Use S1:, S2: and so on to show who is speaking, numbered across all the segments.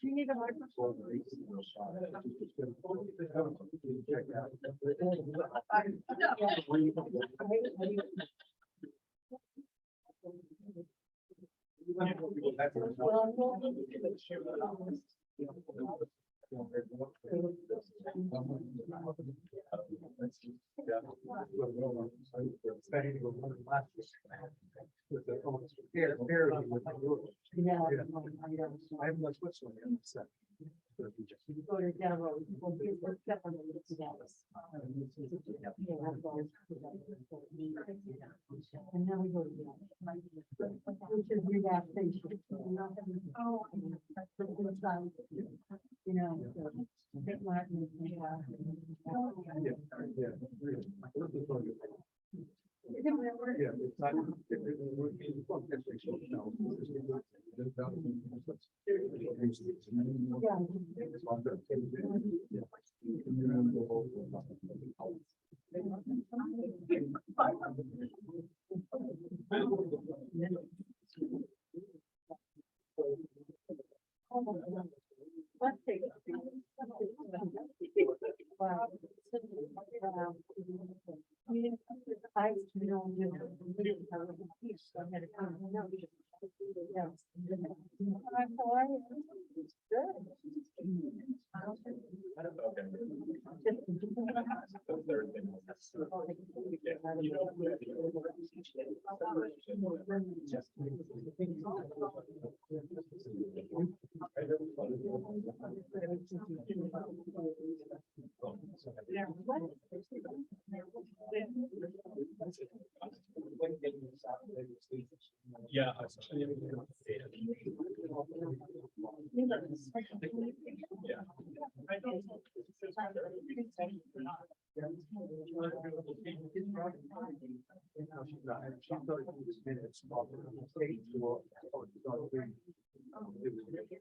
S1: You need a microphone. Yeah, I have much Switzerland in the set. You go to Denver, people get their step on it to Dallas. And then we go to Dallas. Which is relaxation. Oh, you know, St. Martin. Yeah, it's not. Wow. I know you. I had a conversation. Yeah.
S2: Yeah.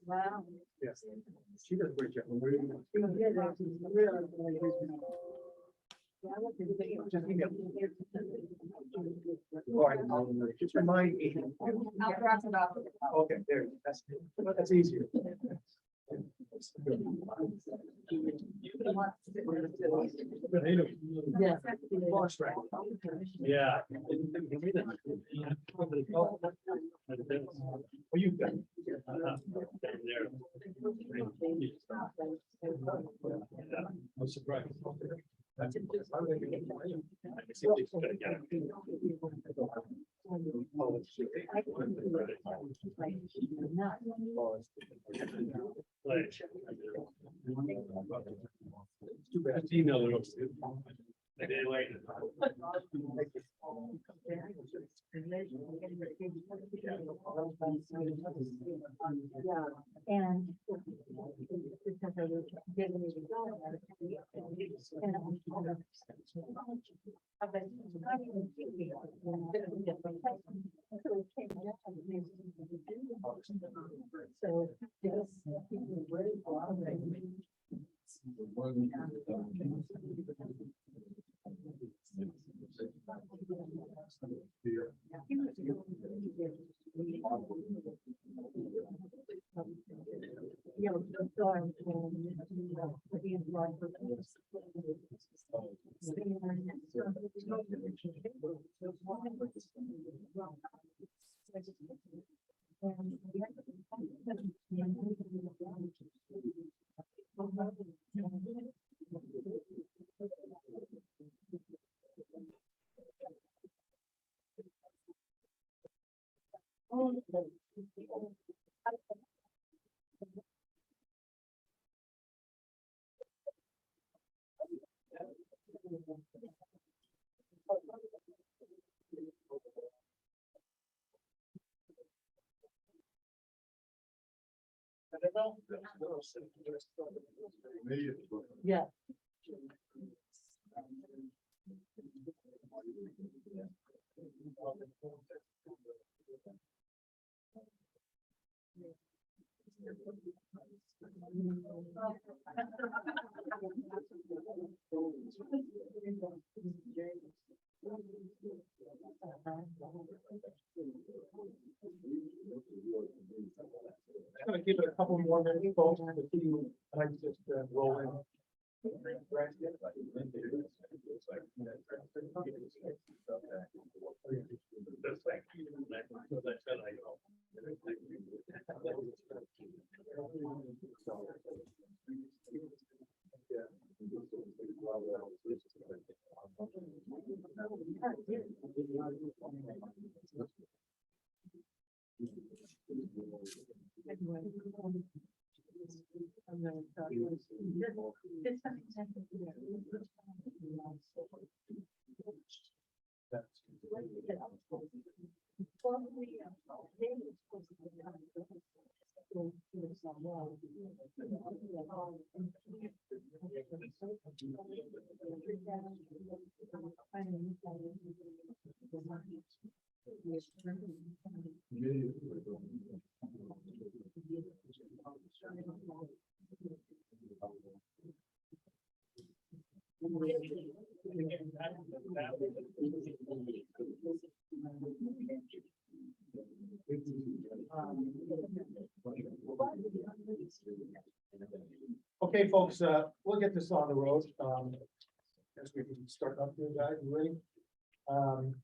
S1: Wow.
S3: Yes, she does a great job. All right, just remind me. Okay, there, that's easier.
S1: Yeah.
S2: Yeah.
S3: Well, you've done.
S2: I'm surprised.
S3: Too bad.
S2: Email it a day later.
S1: Yeah, and because I was getting it going, and so yes, people really yeah.
S3: I'm gonna give it a couple more minutes, folks, to see you, I just roll in. Okay, folks, we'll get this on the road. As we can start up here, guys, you ready?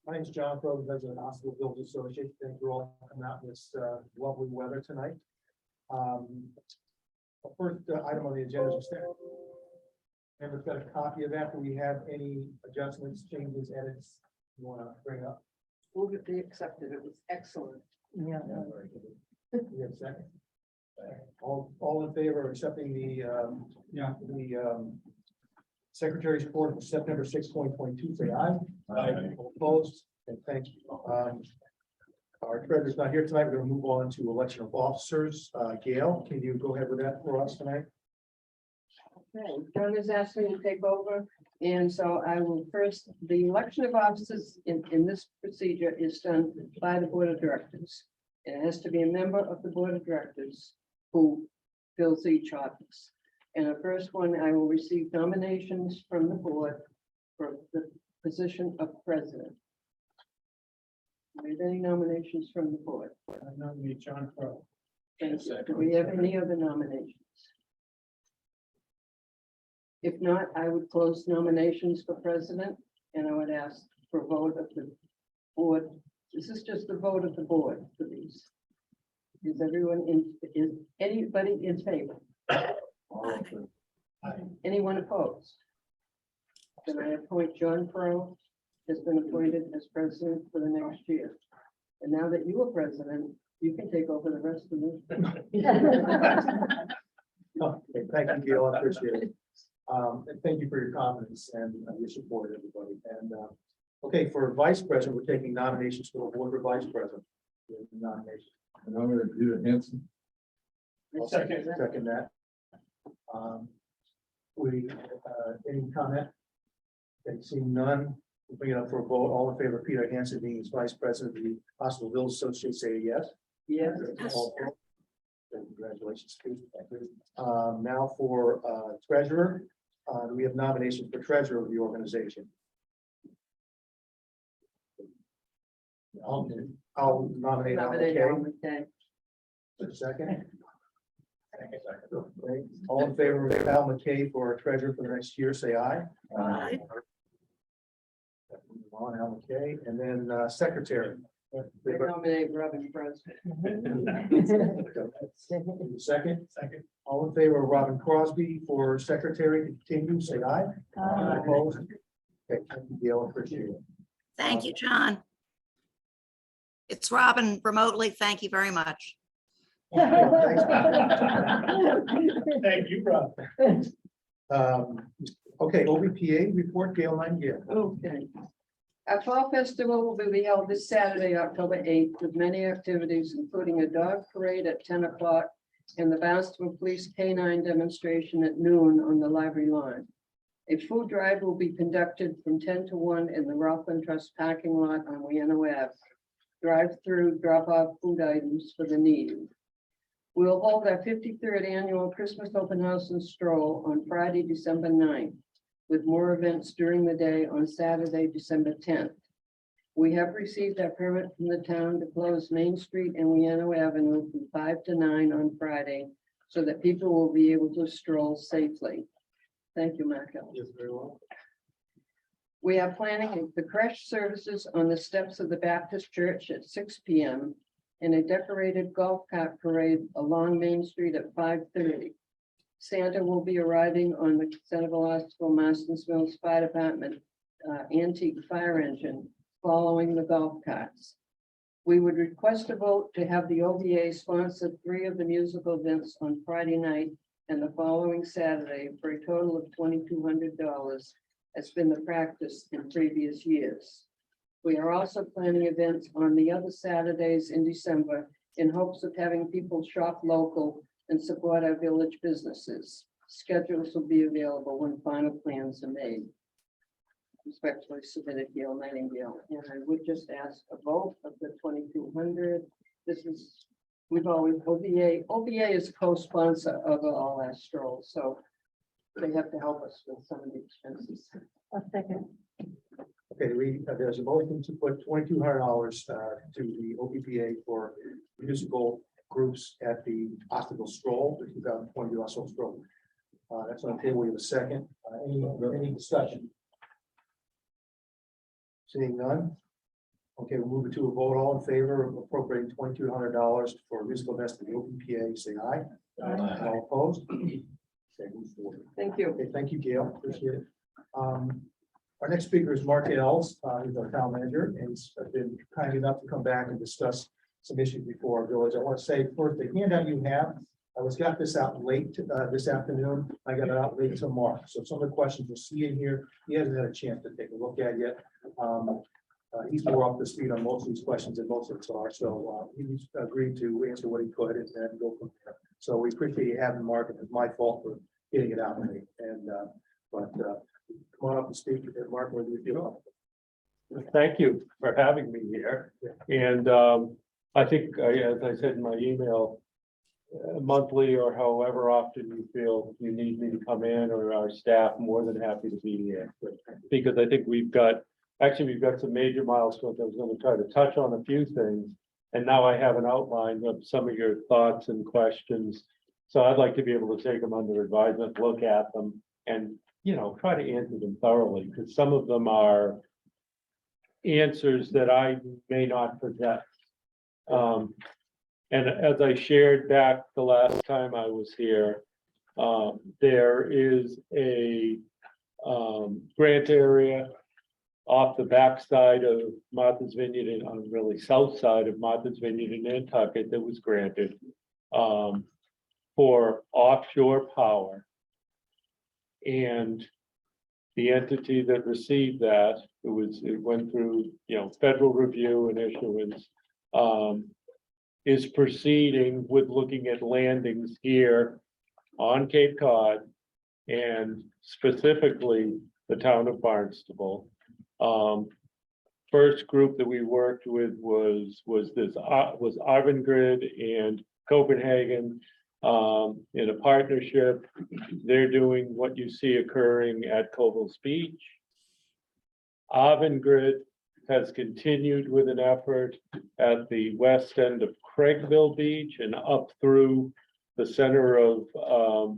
S3: My name's John Crowe, president of Osterville Village Association. Thank you all for coming out in this lovely weather tonight. The first item on the agenda is staff. Everyone's got a copy of that. Do we have any adjustments, changes, edits you want to bring up?
S4: Move it be accepted. It was excellent.
S3: Yeah. We have a second. All in favor of accepting the Secretary's report for September 6, 2022, say aye.
S2: Aye.
S3: All opposed, and thank you. Our treasurer's not here tonight. We're going to move on to election of officers. Gail, can you go ahead with that for us tonight?
S4: Okay, John has asked me to take over, and so I will first, the election of officers in this procedure is done by the Board of Directors. It has to be a member of the Board of Directors who fills each office. And the first one, I will receive nominations from the board for the position of president. Do we have any nominations from the board?
S2: I nominate John Crowe.
S4: Thank you. Do we have any other nominations? If not, I would close nominations for president, and I would ask for a vote of the board. This is just the vote of the board for these. Is anybody in favor? Anyone opposed? Then I appoint John Crowe has been appointed as president for the next year. And now that you are president, you can take over the rest of the.
S3: Okay, thank you, Gail. I appreciate it. And thank you for your confidence and your support, everybody. And okay, for vice president, we're taking nominations for the board for vice president. Nomination.
S5: And I'm gonna do the Hanson.
S3: I'll second that. Any comment? Okay, seeing none, we'll bring it up for a vote. All in favor of Peter Hansen being his vice president of the Osterville Village Association, say yes.
S4: Yes.
S3: All opposed? Congratulations, Pete. Thank you. Now for treasurer, we have nominations for treasurer of the organization. I'll nominate Al McKay. Second. Okay. All in favor of Al McKay for treasurer for the next year, say aye.
S5: Aye.
S3: On Al McKay, and then secretary.
S4: I nominate Robin President.
S3: Second. All in favor of Robin Crosby for secretary to continue, say aye. Opposed? Okay, thank you, Gail. Appreciate it.
S6: Thank you, John. It's Robin remotely. Thank you very much.
S3: Thanks.
S2: Thank you, Rob.
S3: Okay, OVPA report, Gail Nightingale.
S4: Okay. Our fall festival will be held this Saturday, October 8th, with many activities, including a dog parade at 10 o'clock and the Boston Police K-9 demonstration at noon on the library lawn. A food drive will be conducted from 10 to 1 in the Rockland Trust parking lot on Weano Ave. Drive-through, drop-off food items for the needy. We'll hold our 53rd annual Christmas open house and stroll on Friday, December 9th. with more events during the day on Saturday, December 10th. We have received our permit from the town to close Main Street and Leano Avenue from 5 to 9 on Friday so that people will be able to stroll safely. Thank you, Michael.
S3: Yes, very well.
S4: We are planning the crash services on the steps of the Baptist Church at 6 p.m. and a decorated golf cart parade along Main Street at 5:30. Santa will be arriving on the Centerville, Osterville, Marston's Mills Fire Department antique fire engine following the golf carts. We would request a vote to have the OVA sponsor 3 of the musical events on Friday night and the following Saturday for a total of $2,200. Has been the practice in previous years. We are also planning events on the other Saturdays in December in hopes of having people shop local and support our village businesses. Schedules will be available when final plans are made. Respectfully submitted, Gail Nightingale, and I would just ask a vote of the 2,200. This is, we've always, OVA is co-sponsor of all our strolls, so they have to help us with some of the expenses.
S1: A second.
S3: Okay, there's a motion to put $2,200 to the OPPA for musical groups at the Osterville Stroll, the 2020 Osterville Stroll. That's on the table. We have a second. Any discussion? Seeing none. Okay, we'll move it to a vote. All in favor of appropriating $2,200 for musical events to the OPPA, say aye.
S1: Aye.
S3: All opposed? Okay, move forward.
S4: Thank you.
S3: Okay, thank you, Gail. Appreciate it. Our next speaker is Mark Ells. He's our town manager, and he's been kind enough to come back and discuss some issues before our village. I want to say first, the handout you have, got this out late this afternoon. I got it out late to Mark. So some of the questions you'll see in here, he hasn't had a chance to take a look at yet. He's more up to speed on most of these questions than most of us are. So he's agreed to answer what he could and then go from there. So we appreciate you having Mark, and it's my fault for getting it out late. And come on up and speak, Mark, whether you feel.
S2: Thank you for having me here. And I think, as I said in my email, monthly or however often you feel you need me to come in, or our staff, more than happy to be here. Because I think we've got some major milestones. I was going to try to touch on a few things. And now I have an outline of some of your thoughts and questions. So I'd like to be able to take them under advisement, look at them, and, you know, try to answer them thoroughly, because some of them are answers that I may not possess. And as I shared back the last time I was here, there is a grant area off the backside of Martha's Vineyard and on really south side of Martha's Vineyard in Nantucket that was granted for offshore power. And the entity that received that, it went through, you know, federal review and issuance, is proceeding with looking at landings here on Cape Cod and specifically the town of Barnstable. First group that we worked with was Avangrid and Copenhagen in a partnership. They're doing what you see occurring at Coville's Beach. Avangrid has continued with an effort at the west end of Craigville Beach and up through the center of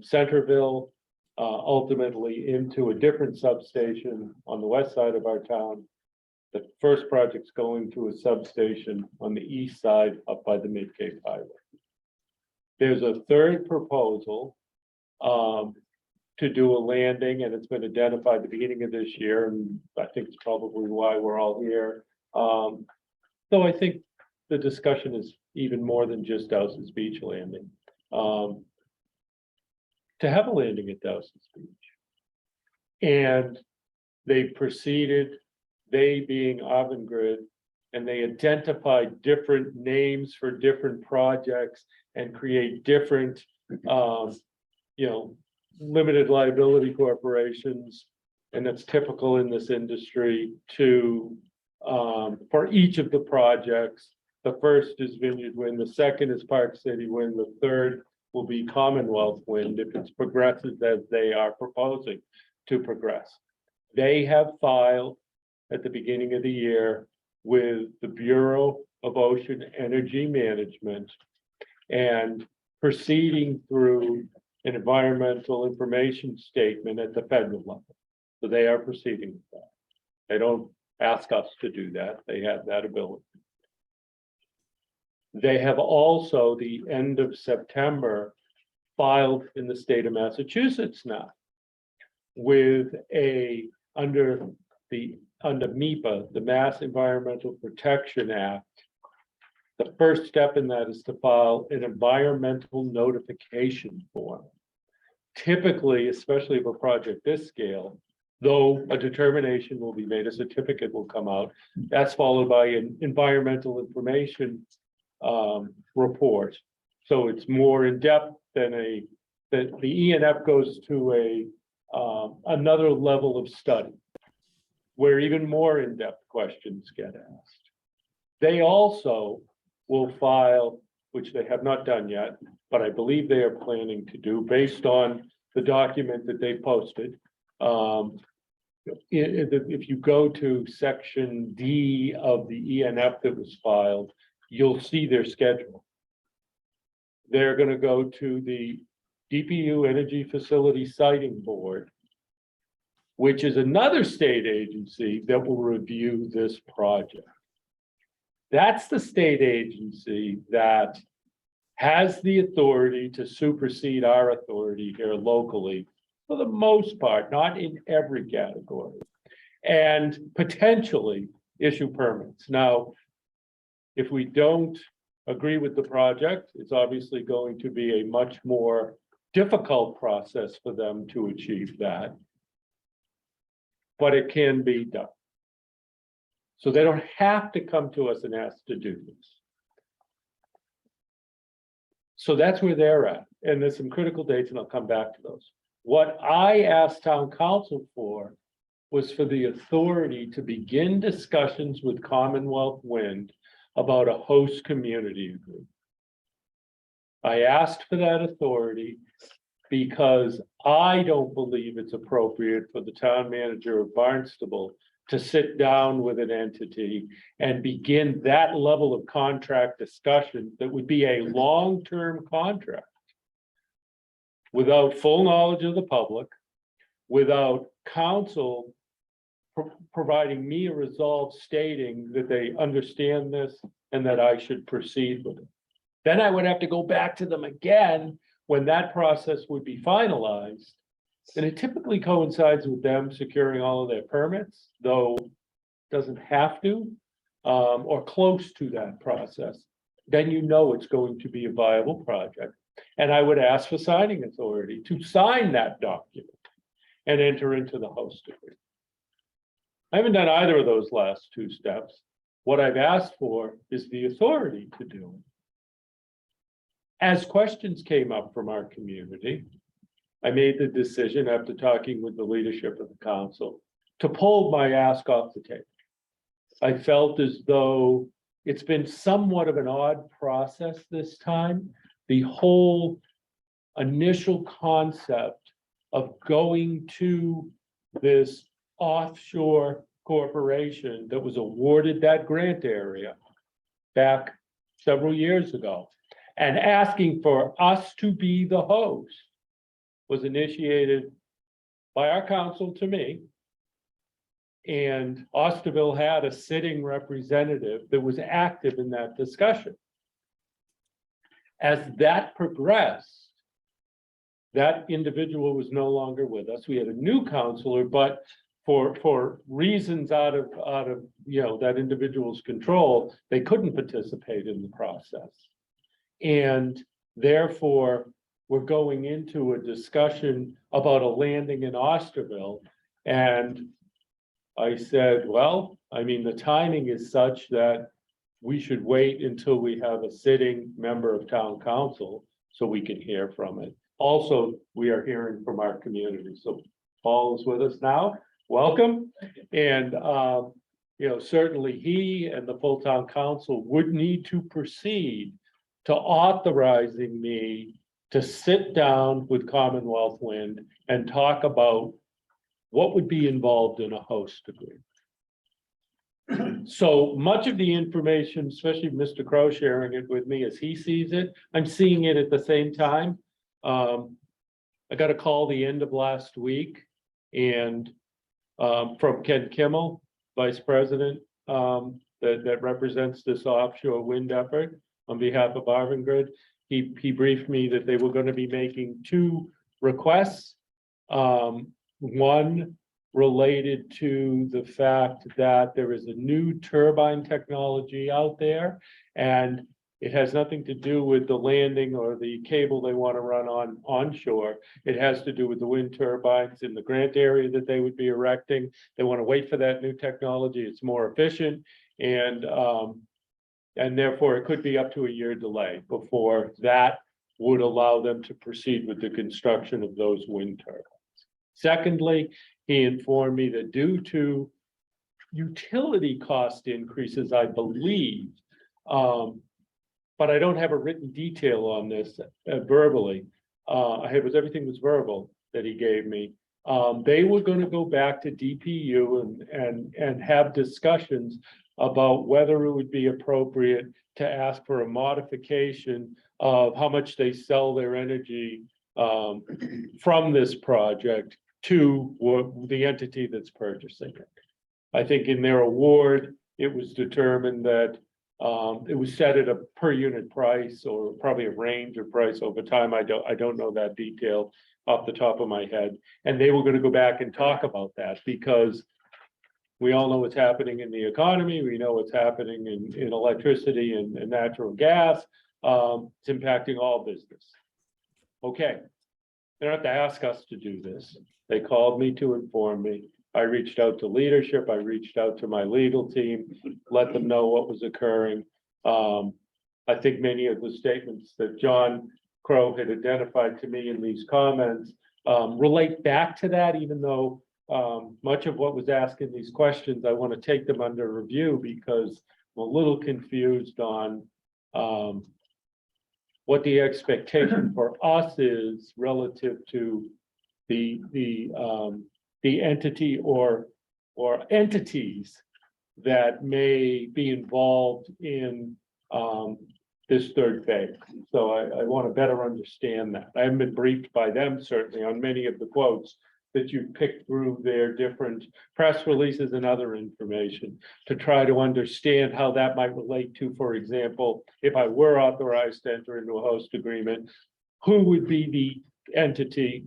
S2: Centerville, ultimately into a different substation on the west side of our town. The first project's going to a substation on the east side up by the Mid-Cape Highway. There's a third proposal to do a landing, and it's been identified at the beginning of this year, and I think it's probably why we're all here. So I think the discussion is even more than just Dowses Beach landing. To have a landing at Dowses Beach. And they proceeded, they being Avangrid, and they identified different names for different projects and create different, you know, limited liability corporations. And that's typical in this industry to, for each of the projects. The first is Vineyard Wind, the second is Park City Wind, the third will be Commonwealth Wind if it progresses as they are proposing. to progress. They have filed at the beginning of the year with the Bureau of Ocean Energy Management and proceeding through an environmental information statement at the federal level. So they are proceeding with that. They don't ask us to do that. They have that ability. They have also, the end of September, filed in the state of Massachusetts now with under MEPA, the Mass Environmental Protection Act. The first step in that is to file an environmental notification form. Typically, especially of a project this scale, though a determination will be made, a certificate will come out, that's followed by an environmental information report. So it's more in depth than the ENF goes to another level of study where even more in-depth questions get asked. They also will file, which they have not done yet, but I believe they are planning to do based on the document that they posted. If you go to section D of the ENF that was filed, you'll see their schedule. They're going to go to the DPU Energy Facility Siting Board, which is another state agency that will review this project. That's the state agency that has the authority to supersede our authority here locally, for the most part, not in every category, and potentially issue permits. Now, if we don't agree with the project, it's obviously going to be a much more difficult process for them to achieve that. But it can be done. So they don't have to come to us and ask to do this. So that's where they're at. And there's some critical dates, and I'll come back to those. What I asked town council for was for the authority to begin discussions with Commonwealth Wind about a host community agreement. I asked for that authority because I don't believe it's appropriate for the town manager of Barnstable to sit down with an entity and begin that level of contract discussion that would be a long-term contract without full knowledge of the public, without council providing me a resolve stating that they understand this and that I should proceed with it. Then I would have to go back to them again when that process would be finalized. And it typically coincides with them securing all of their permits, though it doesn't have to, or close to that process. Then you know it's going to be a viable project. And I would ask for signing authority to sign that document and enter into the host agreement. I haven't done either of those last two steps. What I've asked for is the authority to do it. As questions came up from our community, I made the decision after talking with the leadership of the council to pull my ask off the table. I felt as though it's been somewhat of an odd process this time. The whole initial concept of going to this offshore corporation that was awarded that grant area back several years ago and asking for us to be the host was initiated by our council to me. And Osterville had a sitting representative that was active in that discussion. As that progressed, that individual was no longer with us. We had a new counselor, but for reasons out of that individual's control, they couldn't participate in the process. And therefore, we're going into a discussion about a landing in Osterville. And I said, well, I mean, the timing is such that we should wait until we have a sitting member of town council so we can hear from it. Also, we are hearing from our community. So Paul is with us now. Welcome. And, certainly he and the full town council would need to proceed to authorizing me to sit down with Commonwealth Wind and talk about what would be involved in a host agreement. So much of the information, especially Mr. Crow sharing it with me as he sees it, I'm seeing it at the same time. I got a call the end of last week and from Ken Kimmel, Vice President, that represents this offshore wind effort on behalf of Avangrid. He briefed me that they were going to be making two requests. One related to the fact that there is a new turbine technology out there, and it has nothing to do with the landing or the cable they want to run on onshore. It has to do with the wind turbines in the grant area that they would be erecting. They want to wait for that new technology. It's more efficient, and therefore it could be up to a year delay before that would allow them to proceed with the construction of those wind turbines. Secondly, he informed me that due to utility cost increases, I believe, but I don't have a written detail on this verbally. Everything was verbal that he gave me. They were going to go back to DPU and have discussions about whether it would be appropriate to ask for a modification of how much they sell their energy from this project to the entity that's purchasing it. I think in their award, it was determined that it was set at a per unit price or probably a range of price over time. I don't know that detail off the top of my head. And they were going to go back and talk about that because we all know what's happening in the economy. We know what's happening in electricity and natural gas. It's impacting all business. Okay. They don't have to ask us to do this. They called me to inform me. I reached out to leadership. I reached out to my legal team, let them know what was occurring. I think many of the statements that John Crow had identified to me in these comments relate back to that, even though much of what was asked in these questions, I want to take them under review because I'm a little confused on what the expectation for us is relative to the entity or entities that may be involved in this third phase. So I want to better understand that. I haven't been briefed by them certainly on many of the quotes that you picked through their different press releases and other information to try to understand how that might relate to, for example, if I were authorized to enter into a host agreement, who would be the entity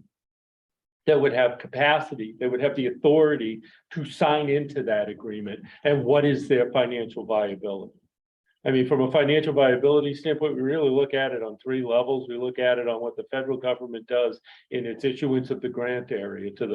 S2: that would have capacity, that would have the authority to sign into that agreement, and what is their financial viability? I mean, from a financial viability standpoint, we really look at it on three levels. We look at it on what the federal government does in its issuance of the grant area to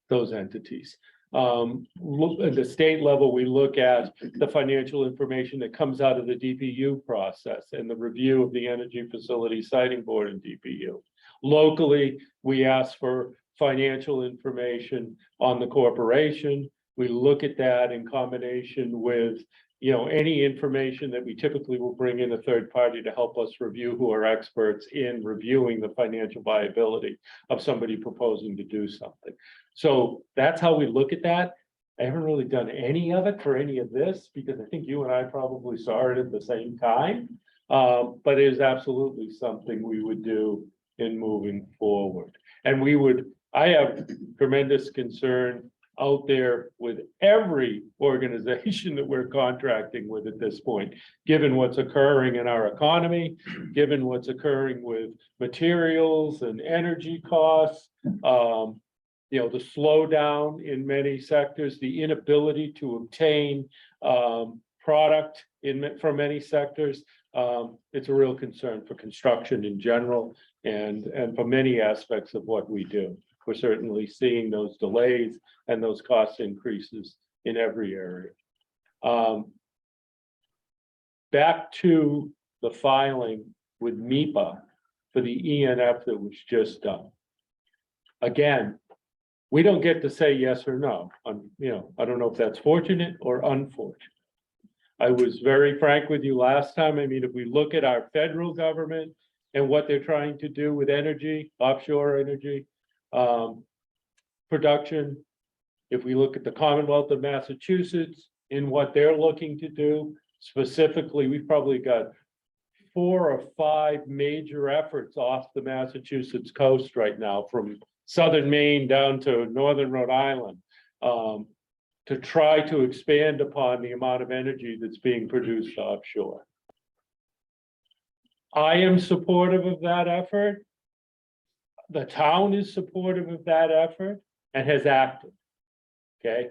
S2: those entities. At the state level, we look at the financial information that comes out of the DPU process and the review of the Energy Facility Siting Board and DPU. Locally, we ask for financial information on the corporation. We look at that in combination with any information that we typically will bring in a third party to help us review, who are experts in reviewing the financial viability of somebody proposing to do something. So that's how we look at that. I haven't really done any of it for any of this because I think you and I probably saw it at the same time. But it is absolutely something we would do in moving forward. And I have tremendous concern out there with every organization that we're contracting with at this point, given what's occurring in our economy, given what's occurring with materials and energy costs, the slowdown in many sectors, the inability to obtain product from many sectors. It's a real concern for construction in general and for many aspects of what we do. We're certainly seeing those delays and those cost increases in every area. Back to the filing with MEPA for the ENF that was just done. Again, we don't get to say yes or no. I don't know if that's fortunate or unfortunate. I was very frank with you last time. I mean, if we look at our federal government and what they're trying to do with energy, offshore energy, production, if we look at the Commonwealth of Massachusetts in what they're looking to do, specifically, we've probably got 4 or 5 major efforts off the Massachusetts coast right now, from southern Maine down to northern Rhode Island, to try to expand upon the amount of energy that's being produced offshore. I am supportive of that effort. The town is supportive of that effort and has acted. Okay?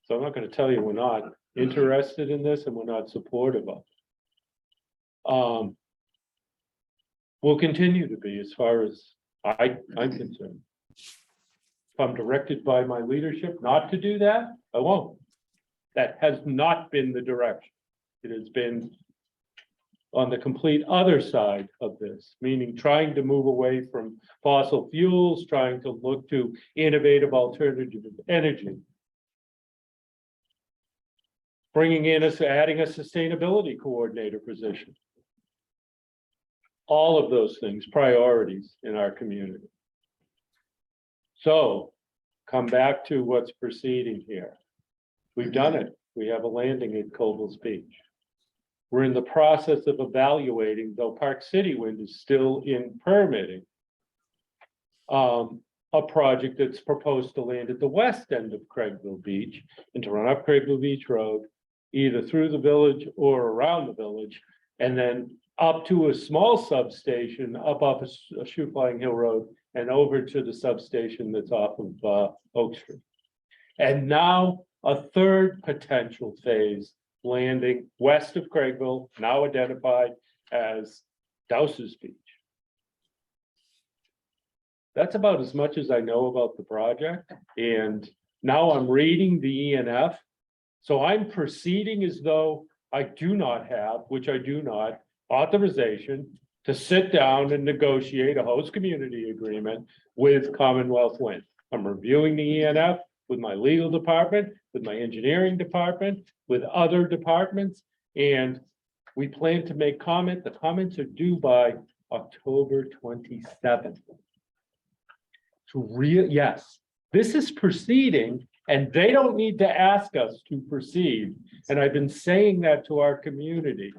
S2: So I'm not going to tell you we're not interested in this and we're not supportive of it. We'll continue to be, as far as I'm concerned. If I'm directed by my leadership not to do that, I won't. That has not been the direction. It has been on the complete other side of this, meaning trying to move away from fossil fuels, trying to look to innovative alternative energy. Bringing in adding a sustainability coordinator position. All of those things, priorities in our community. So come back to what's proceeding here. We've done it. We have a landing at Coble's Beach. We're in the process of evaluating, though Park City Wind is still in permitting, a project that's proposed to land at the west end of Craigville Beach and to run up Craigville Beach Road, either through the village or around the village, and then up to a small substation up off a Shoe Flying Hill Road and over to the substation that's off of Oak Street. And now a third potential phase landing west of Craigville, now identified as Dowses Beach. That's about as much as I know about the project. And now I'm reading the ENF. So I'm proceeding as though I do not have, which I do not, authorization to sit down and negotiate a host community agreement with Commonwealth Wind. I'm reviewing the ENF with my legal department, with my engineering department, with other departments, and we plan to make comment. The comments are due by October 27th. Yes, this is proceeding, and they don't need to ask us to proceed. And I've been saying that to our community.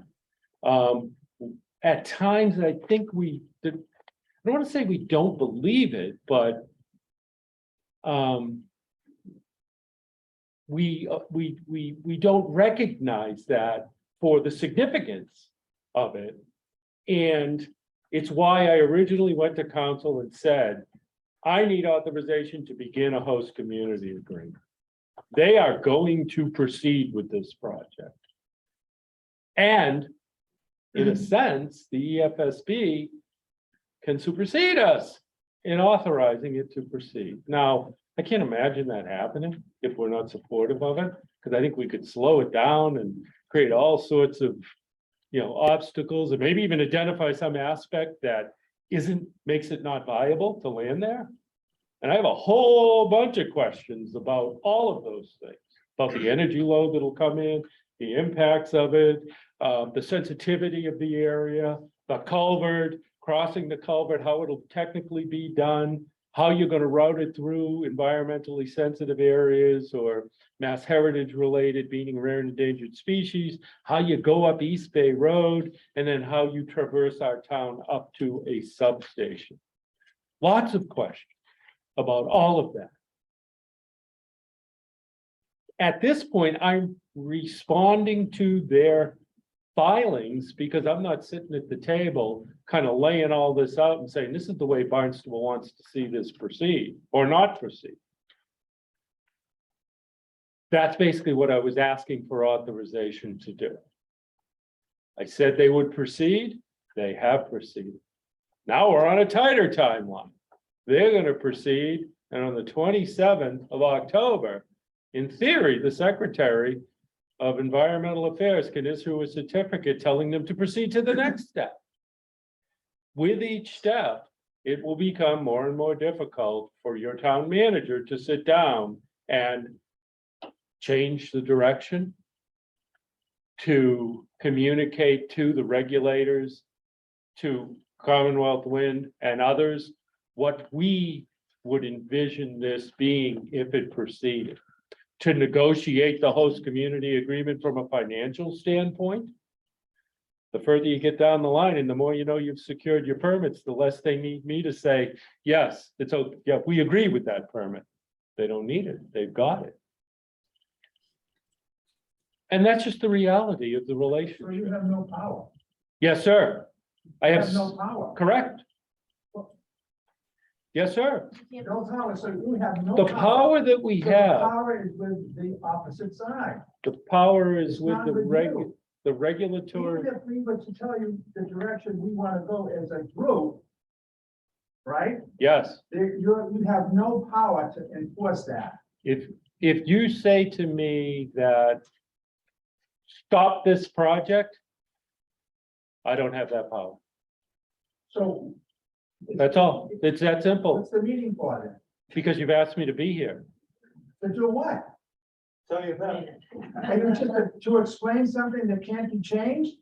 S2: At times, I think I don't want to say we don't believe it, but we don't recognize that for the significance of it. And it's why I originally went to council and said, I need authorization to begin a host community agreement. They are going to proceed with this project. And in a sense, the EFSB can supersede us in authorizing it to proceed. Now, I can't imagine that happening if we're not supportive of it, because I think we could slow it down and create all sorts of, obstacles, and maybe even identify some aspect that makes it not viable to land there. And I have a whole bunch of questions about all of those things, about the energy load that'll come in, the impacts of it, the sensitivity of the area, the culvert, crossing the culvert, how it'll technically be done, how you're going to route it through environmentally sensitive areas or mass heritage related, meaning rare and endangered species, how you go up East Bay Road, and then how you traverse our town up to a substation. Lots of questions about all of that. At this point, I'm responding to their filings because I'm not sitting at the table kind of laying all this out and saying, this is the way Barnstable wants to see this proceed or not proceed. That's basically what I was asking for authorization to do. I said they would proceed. They have proceeded. Now we're on a tighter timeline. They're going to proceed. And on the 27th of October, in theory, the Secretary of Environmental Affairs can issue a certificate telling them to proceed to the next step. With each step, it will become more and more difficult for your town manager to sit down and change the direction, to communicate to the regulators, to Commonwealth Wind and others, what we would envision this being if it proceeded. To negotiate the host community agreement from a financial standpoint. The further you get down the line and the more you know you've secured your permits, the less they need me to say, yes, it's okay, yeah, we agree with that permit. They don't need it, they've got it. And that's just the reality of the
S3: So
S2: relationship.
S3: you have no power.
S2: Yes, sir. I
S3: You
S2: have,
S3: have no power.
S2: correct. Yes, sir.
S3: No power, so you have no.
S2: The power that we
S3: So the
S2: have,
S3: power is with the opposite side.
S2: the power is
S3: It's
S2: with
S3: not
S2: the
S3: with
S2: the
S3: you.
S2: regulatory.
S3: Even if we were to tell you the direction we want to go as a group, right?
S2: Yes,
S3: You have no power to enforce that.
S2: if you say to me that stop this project, I don't have that power.
S3: So.
S2: That's all. It's that simple.
S3: What's the meeting for then?
S2: Because you've asked me to be here.
S3: To do what?
S1: Tell you that.
S3: Are you just to explain something that can't be changed?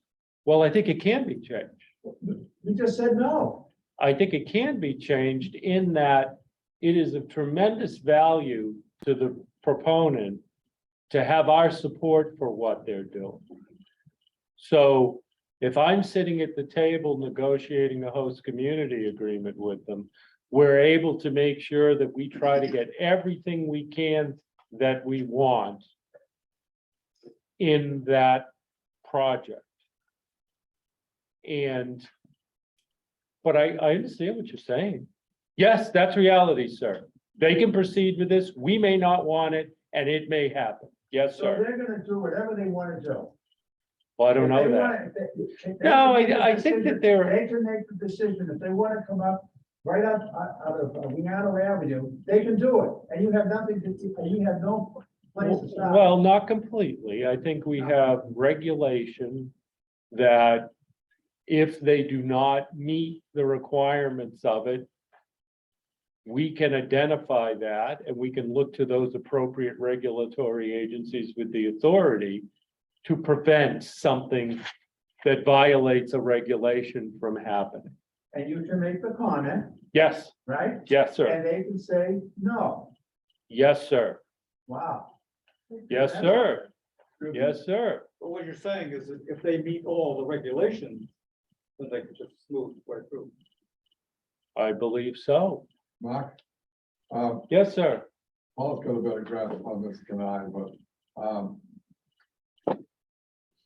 S2: Well, I think it can be changed.
S3: You just said no.
S2: I think it can be changed in that it is of tremendous value to the proponent to have our support for what they're doing. So if I'm sitting at the table negotiating the host community agreement with them, we're able to make sure that we try to get everything we can that we want in that project. But I understand what you're saying. Yes, that's reality, sir. They can proceed with this. We may not want it, and it may happen. Yes,
S3: So
S2: sir.
S3: they're gonna do whatever they want to do.
S2: Well, I don't know that. No, I think that they're,
S3: They can make the decision. If they want to come up right up out of Weano Avenue, they can do it. And you have nothing to, and you have no place to stop.
S2: well, not completely. I think we have regulation that if they do not meet the requirements of it, we can identify that and we can look to those appropriate regulatory agencies with the authority to prevent something that violates a regulation from happening.
S3: And you can make the comment,
S2: Yes,
S3: right?
S2: yes, sir.
S3: And they can say, no.
S2: Yes, sir.
S3: Wow.
S2: Yes, sir. Yes, sir.
S1: But what you're saying is that if they meet all the regulations, then they can just move right through.
S2: I believe so.
S5: Mark,
S2: Yes, sir.
S5: Paul's got a better grasp on this than I, but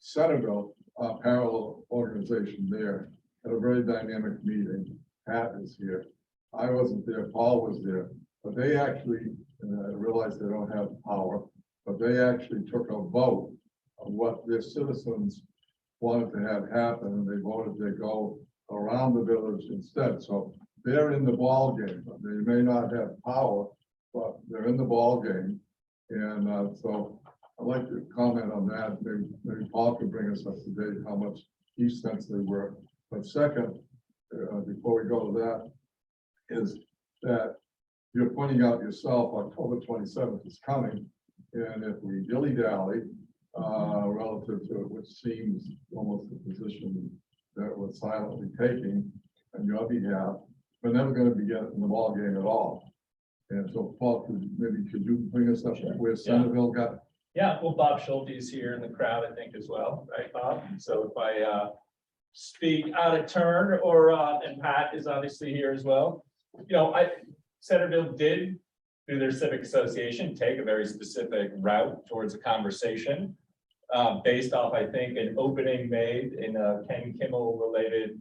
S5: Centerville, parallel organization there, had a very dynamic meeting. Pat is here. I wasn't there, Paul was there, but they actually, and I realize they don't have power, but they actually took a vote of what their citizens wanted to have happen, and they voted to go around the village instead. So they're in the ball game. They may not have power, but they're in the ball game. And so I'd like to comment on that. Maybe Paul could bring us up to date how much he sensed they were. But second, before we go to that, is that you're pointing out yourself, October 27th is coming. And if we dilly-dally relative to it, which seems almost the position that we're silently taking on your behalf, we're never going to be getting in the ballgame at all. And so, Paul, could you bring us up where Centerville got?
S7: Yeah, well, Bob Schulte is here in the crowd, I think, as well, right, Bob? So if I speak out of turn, or and Pat is obviously here as well. You know, Centerville did, through their civic association, take a very specific route towards a conversation based off, I think, an opening made in a Ken Kimmel related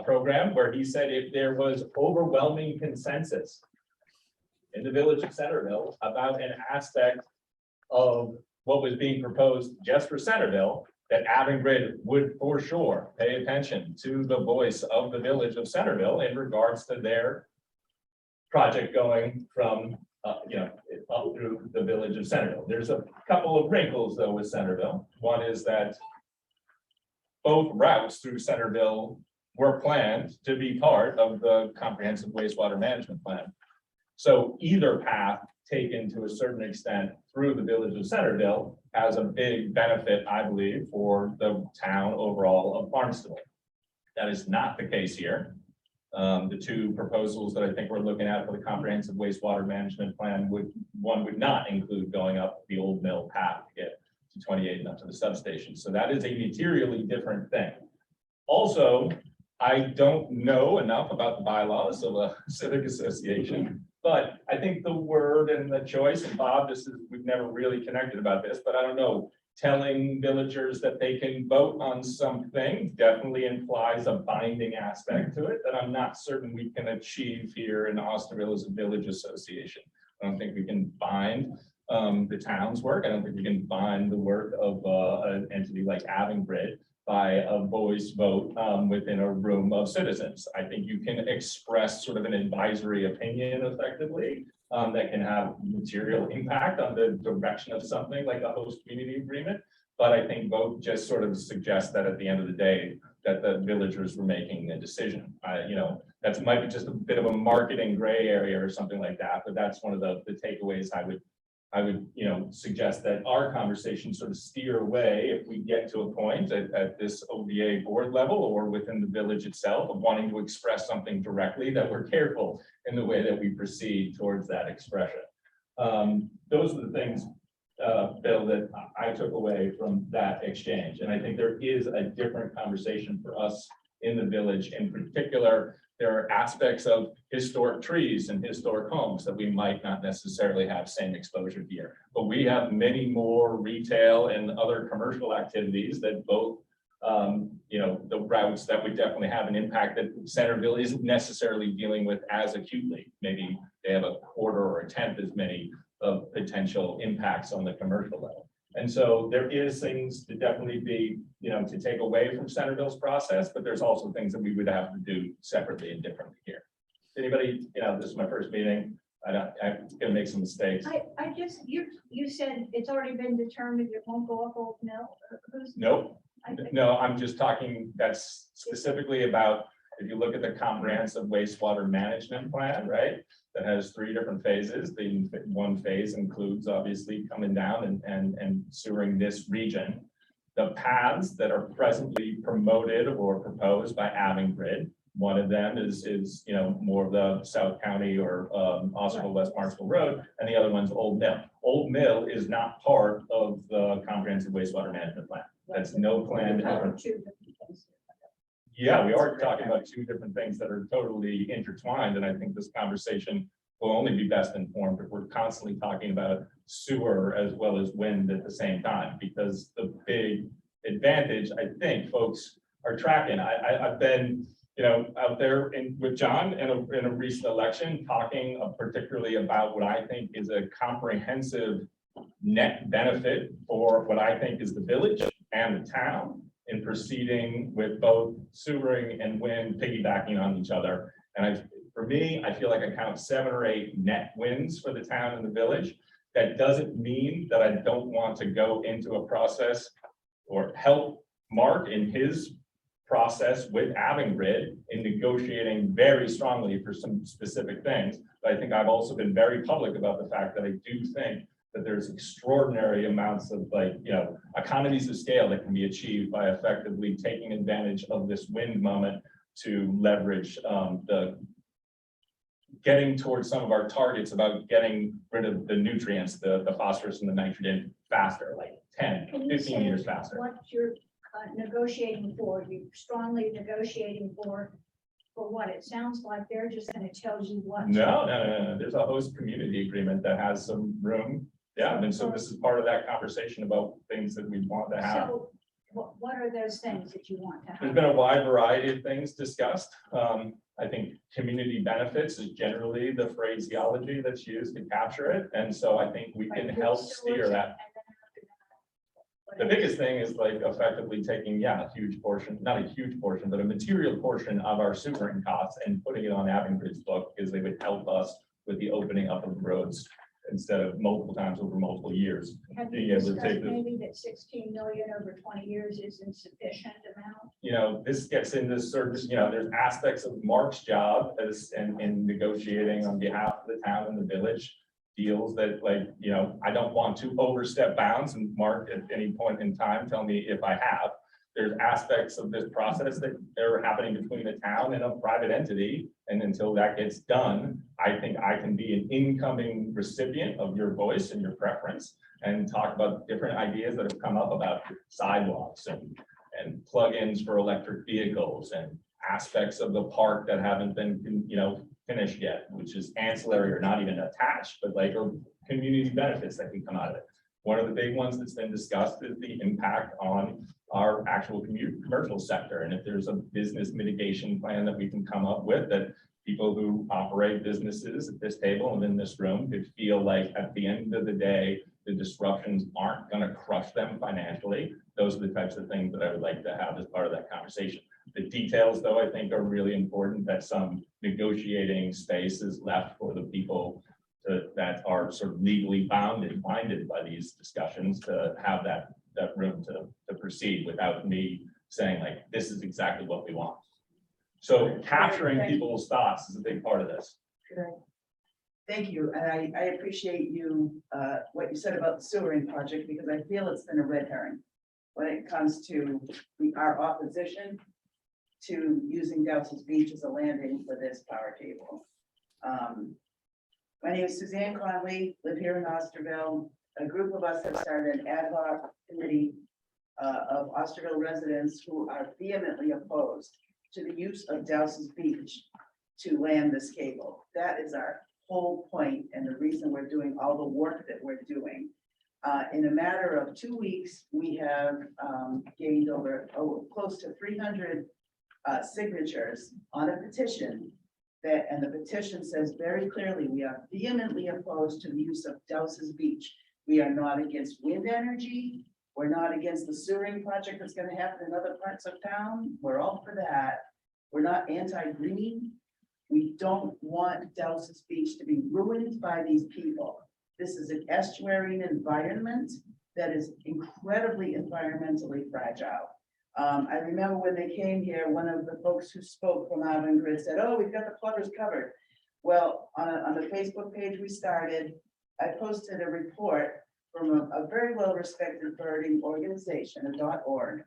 S7: program where he said if there was overwhelming consensus in the village of Centerville about an aspect of what was being proposed just for Centerville, that Avangrid would for sure pay attention to the voice of the village of Centerville in regards to their project going from, up through the village of Centerville. There's a couple of wrinkles though with Centerville. One is that both routes through Centerville were planned to be part of the comprehensive wastewater management plan. So either path taken to a certain extent through the village of Centerville has a big benefit, I believe, for the town overall of Barnstable. That is not the case here. The two proposals that I think we're looking at for the comprehensive wastewater management plan one would not include going up the old mill path to get to 28 and up to the substation. So that is a materially different thing. Also, I don't know enough about the bylaws of a civic association, but I think the word and the choice, and Bob, we've never really connected about this, but I don't know, telling villagers that they can vote on something definitely implies a binding aspect to it that I'm not certain we can achieve here in Osterville as a village association. I don't think we can bind the town's work. I don't think we can bind the work of an entity like Avangrid by a voice vote within a room of citizens. I think you can express sort of an advisory opinion effectively that can have material impact on the direction of something like a host community agreement. But I think vote just sort of suggests that at the end of the day, that the villagers were making the decision. That might be just a bit of a marketing gray area or something like that, but that's one of the takeaways I would suggest that our conversation sort of steer away if we get to a point at this OVA board level or within the village itself of wanting to express something directly, that we're careful in the way that we proceed towards that expression. Those are the things, Bill, that I took away from that exchange. And I think there is a different conversation for us in the village. In particular, there are aspects of historic trees and historic homes that we might not necessarily have same exposure here. But we have many more retail and other commercial activities that both, the routes that would definitely have an impact that Centerville isn't necessarily dealing with as acutely. Maybe they have a quarter or a tenth as many of potential impacts on the commercial level. And so there is things to definitely be, to take away from Centerville's process, but there's also things that we would have to do separately and differently here. Anybody, this is my first meeting. I'm gonna make some mistakes.
S8: I just, you said it's already been determined it won't go up Old Mill.
S7: Nope. No, I'm just talking, that's specifically about, if you look at the comprehensive wastewater management plan, right? That has 3 different phases. The one phase includes obviously coming down and sewering this region. The paths that are presently promoted or proposed by Avangrid, one of them is more of the South County or Osterville West Marksville Road, and the other one's Old Mill. Old Mill is not part of the comprehensive wastewater management plan. That's no plan ever. Yeah, we are talking about 2 different things that are totally intertwined, and I think this conversation will only be best informed if we're constantly talking about sewer as well as wind at the same time, because the big advantage, I think folks are tracking. I've been, out there with John in a recent election, talking particularly about what I think is a comprehensive net benefit for what I think is the village and the town in proceeding with both sewering and wind piggybacking on each other. And for me, I feel like I count 7 or 8 net wins for the town and the village. That doesn't mean that I don't want to go into a process or help Mark in his process with Avangrid in negotiating very strongly for some specific things. But I think I've also been very public about the fact that I do think that there's extraordinary amounts of economies of scale that can be achieved by effectively taking advantage of this wind moment to leverage getting towards some of our targets about getting rid of the nutrients, the phosphorus and the nitrogen faster, like 10, 15 years faster.
S8: What you're negotiating for, you're strongly negotiating for what? It sounds like they're just going to tell you what.
S7: No. There's a host community agreement that has some room. Yeah, and so this is part of that conversation about things that we want to have.
S8: So what are those things that you want to have?
S7: There's been a wide variety of things discussed. I think community benefits is generally the phraseology that's used to capture it. And so I think we can help steer that. The biggest thing is effectively taking, a huge portion, not a huge portion, but a material portion of our sewering costs and putting it on Avangrid's book, because they would help us with the opening up of the roads instead of multiple times over multiple years.
S8: Have
S7: being
S8: you
S7: able to
S8: discussed
S7: take the,
S8: maybe that 16 million over 20 years is insufficient amount?
S7: this gets into service, there's aspects of Mark's job as in negotiating on behalf of the town and the village deals that I don't want to overstep bounds, and Mark at any point in time tell me if I have. there's aspects of this process that are happening between the town and a private entity. And until that gets done, I think I can be an incoming recipient of your voice and your preference and talk about different ideas that have come up about sidewalks and plugins for electric vehicles and aspects of the park that haven't been, finished yet, which is ancillary or not even attached, but like, or community benefits that can come out of it. One of the big ones that's been discussed is the impact on our actual commercial sector. And if there's a business mitigation plan that we can come up with, that people who operate businesses at this table and in this room could feel like at the end of the day, the disruptions aren't going to crush them financially. Those are the types of things that I would like to have as part of that conversation. The details, though, I think are really important, that some negotiating space is left for the people that are sort of legally bound and binded by these discussions to have that room to proceed without me saying like, this is exactly what we want. So capturing people's thoughts is a big part of this.
S9: Thank you, and I appreciate you, what you said about the sewering project, because I feel it's been a red herring when it comes to our opposition to using Dowses Beach as a landing for this power cable. My name is Suzanne Conley, live here in Osterville. A group of us have started an ad hoc committee of Osterville residents who are vehemently opposed to the use of Dowses Beach to land this cable. That is our whole point and the reason we're doing all the work that we're doing. In a matter of 2 weeks, we have gained over close to 300 signatures on a petition and the petition says very clearly, we are vehemently opposed to the use of Dowses Beach. We are not against wind energy. We're not against the sewering project that's going to happen in other parts of town. We're all for that. We're not anti-green. We don't want Dowses Beach to be ruined by these people. This is an estuarine environment that is incredibly environmentally fragile. I remember when they came here, one of the folks who spoke from Avangrid said, oh, we've got the plovers covered. Well, on the Facebook page we started, I posted a report from a very well-respected birding organization, .org,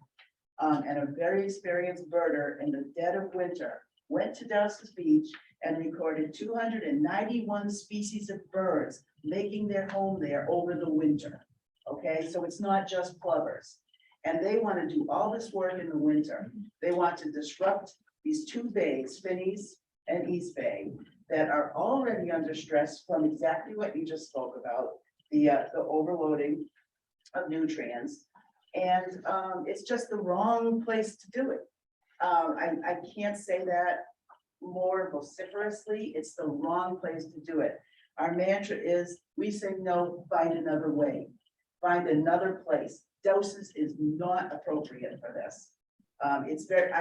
S9: and a very experienced birder in the dead of winter went to Dowses Beach and recorded 291 species of birds making their home there over the winter. Okay, so it's not just plovers. And they want to do all this work in the winter. They want to disrupt these two bays, Finney's and East Bay, that are already under stress from exactly what you just spoke about, the overloading of nutrients. And it's just the wrong place to do it. I can't say that more vociferously. It's the wrong place to do it. Our mantra is, we say no, find another way, find another place. Dowses is not appropriate for this. It's very,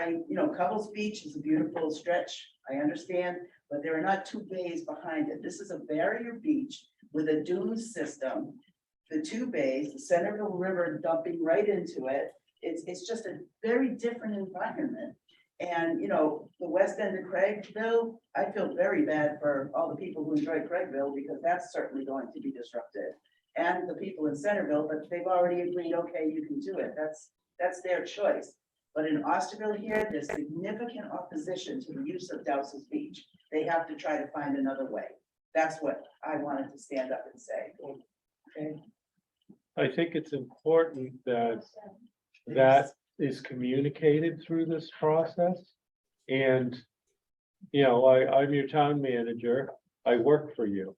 S9: Couples Beach is a beautiful stretch, I understand, but there are not two bays behind it. This is a barrier beach with a dune system. The two bays, the Centerville River dumping right into it. It's just a very different environment. And, the west end of Craigville, I feel very bad for all the people who enjoy Craigville because that's certainly going to be disrupted. And the people in Centerville, but they've already agreed, okay, you can do it. That's their choice. But in Osterville here, there's significant opposition to the use of Dowses Beach. They have to try to find another way. That's what I wanted to stand up and say. Okay.
S2: I think it's important that that is communicated through this process. And, I'm your town manager. I work for you.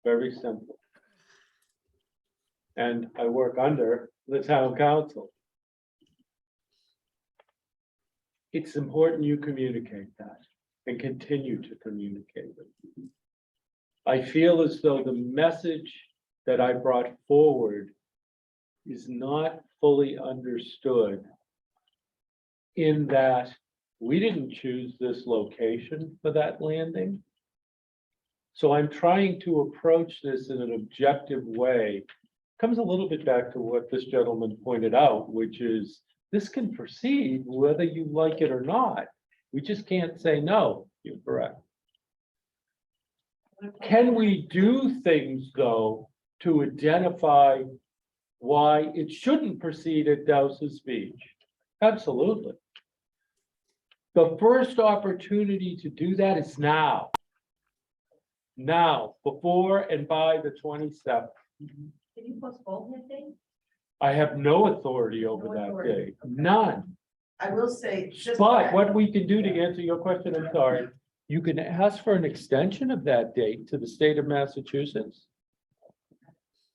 S2: Very simple. And I work under the town council. It's important you communicate that and continue to communicate it. I feel as though the message that I brought forward is not fully understood in that we didn't choose this location for that landing. So I'm trying to approach this in an objective way. Comes a little bit back to what this gentleman pointed out, which is this can proceed whether you like it or not. We just can't say no. You're correct. Can we do things, though, to identify why it shouldn't proceed at Dowses Beach? Absolutely. The first opportunity to do that is now. Now, before and by the 27th.
S8: Can you postpone that date?
S2: I have no authority over
S9: No
S2: that
S9: authority,
S2: day,
S9: okay.
S2: none.
S9: I will say, just.
S2: But what we can do to answer your question, I'm sorry, you can ask for an extension of that date to the state of Massachusetts.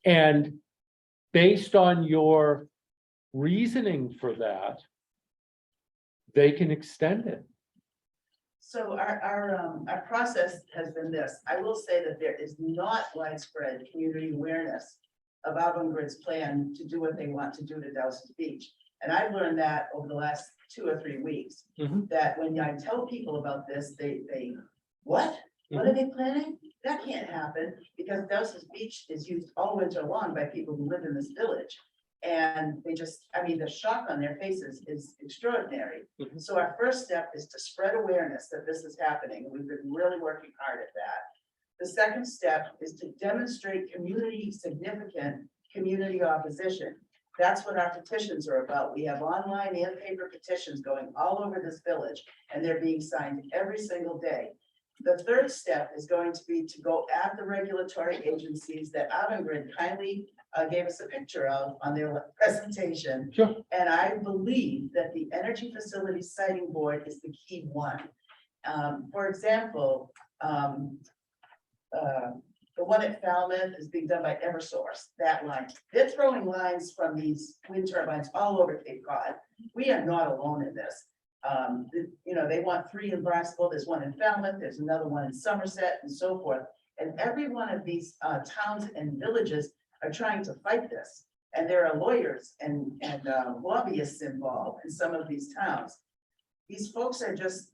S2: And based on your reasoning for that, they can extend it.
S9: So our process has been this. I will say that there is not widespread community awareness of Avangrid's plan to do what they want to do to Dowses Beach. And I've learned that over the last 2 or 3 weeks,
S2: Mhm.
S9: that when I tell people about this, what? What are they planning? That can't happen because Dowses Beach is used all winter long by people who live in this village. And they just, I mean, the shock on their faces is extraordinary.
S2: Mhm.
S9: So our first step is to spread awareness that this is happening. We've been really working hard at that. The second step is to demonstrate significant community opposition. That's what our petitions are about. We have online and paper petitions going all over this village, and they're being signed every single day. The third step is going to be to go at the regulatory agencies that Avangrid kindly gave us a picture of on their presentation.
S2: Sure.
S9: And I believe that the Energy Facilities Siting Board is the key one. For example, the one at Falmouth is being done by Eversource, that line. They're throwing lines from these wind turbines all over Cape Cod. We are not alone in this. They want 3 in Barnstable, there's one in Falmouth, there's another one in Somerset and so forth. And every one of these towns and villages are trying to fight this. And there are lawyers and lobbyists involved in some of these towns. These folks are just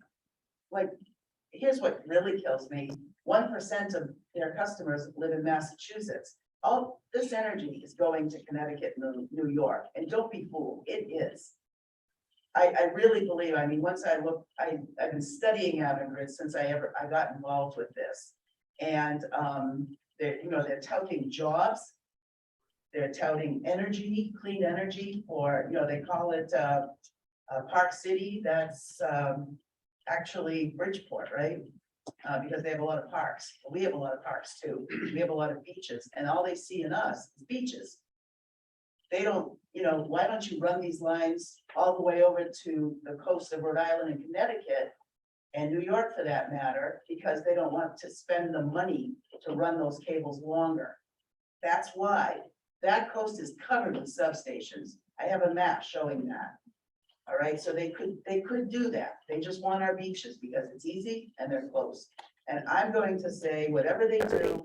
S9: like, here's what really kills me. 1% of their customers live in Massachusetts. All this energy is going to Connecticut and New York, and don't be fooled, it is. I really believe, I mean, once I look, I've been studying Avangrid since I got involved with this. And they're touting jobs. They're touting energy, clean energy, or, they call it Park City, that's actually Bridgeport, right? Because they have a lot of parks. We have a lot of parks too. We have a lot of beaches, and all they see in us is beaches. They don't, why don't you run these lines all the way over to the coast of Rhode Island and Connecticut and New York for that matter, because they don't want to spend the money to run those cables longer. That's why that coast is covered with substations. I have a map showing that. All right, so they could do that. They just want our beaches because it's easy and they're close. And I'm going to say, whatever they do,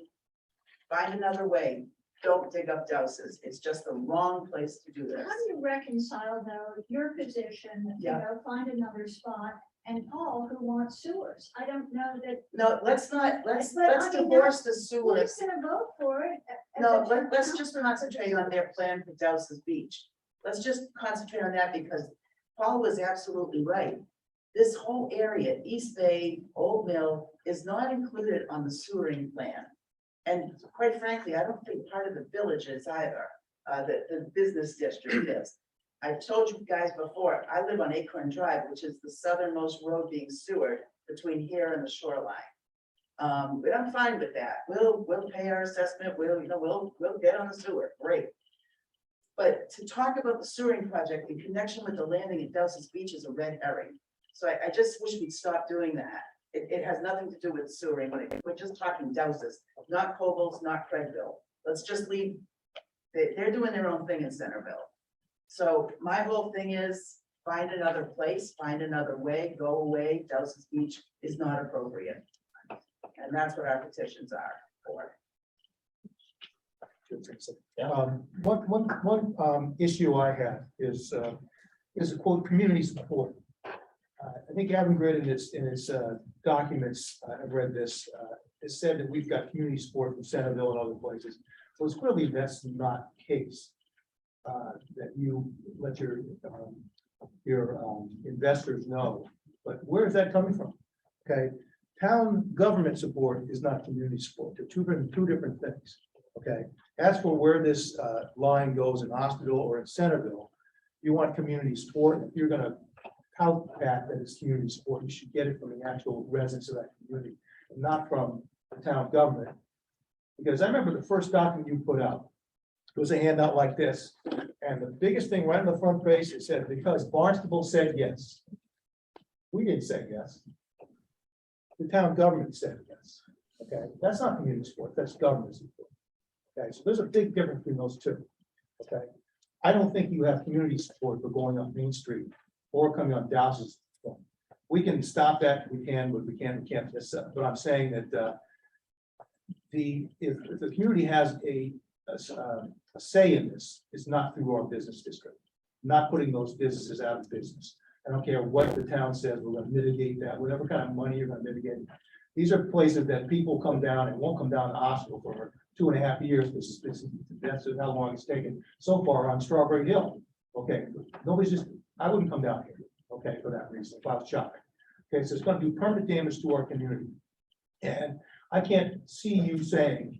S9: find another way. Don't dig up Dowses. It's just the wrong place to do this.
S8: How do you reconcile though your position, find another spot, and Paul who wants sewers? I don't know that.
S9: No, let's
S8: But I mean,
S9: divorce the
S8: Who's
S9: sewers.
S8: gonna vote for it?
S9: No, let's just concentrate on their plan for Dowses Beach. Let's just concentrate on that because Paul was absolutely right. This whole area, East Bay, Old Mill, is not included on the sewering plan. And quite frankly, I don't think part of the village is either, the business district is. I've told you guys before, I live on Acorn Drive, which is the southernmost road being sewered between here and the shoreline. But I'm fine with that. We'll pay our assessment, we'll get on the sewer, great. But to talk about the sewering project in connection with the landing at Dowses Beach is a red herring. So I just wish we'd stop doing that. It has nothing to do with sewering. We're just talking Dowses, not Cobles, not Craigville. Let's just leave. They're doing their own thing in Centerville. So my whole thing is find another place, find another way, go away. Dowses Beach is not appropriate. And that's what our petitions are for.
S3: One issue I have is a quote, community support. I think Avangrid in its documents, I've read this, it said that we've got community support from Centerville and other places. So it's clearly that's not the case. That you let your investors know, but where is that coming from? Okay, town government support is not community support. They're two different things. Okay, as for where this line goes in Osterville or in Centerville, you want community support, if you're gonna tout that as community support, you should get it from the actual residents of that community, not from the town government. Because I remember the first document you put out, it was a handout like this, and the biggest thing right on the front page, it said, because Barnstable said yes. We didn't say yes. The town government said yes. Okay, that's not community support, that's government support. Okay, so there's a big difference between those two. Okay, I don't think you have community support for going up Main Street or coming on Dowses. We can stop that, we can, but we can't. But I'm saying that if the community has a say in this, it's not through our business district, not putting those businesses out of business. I don't care what the town says, we're gonna mitigate that, whatever kind of money you're gonna mitigate. These are places that people come down and won't come down to Osterville for 2.5 years. That's how long it's taken so far on Strawberry Hill. Okay, I wouldn't come down here, okay, for that reason, if I was shopping. Okay, so it's gonna do permanent damage to our community. And I can't see you saying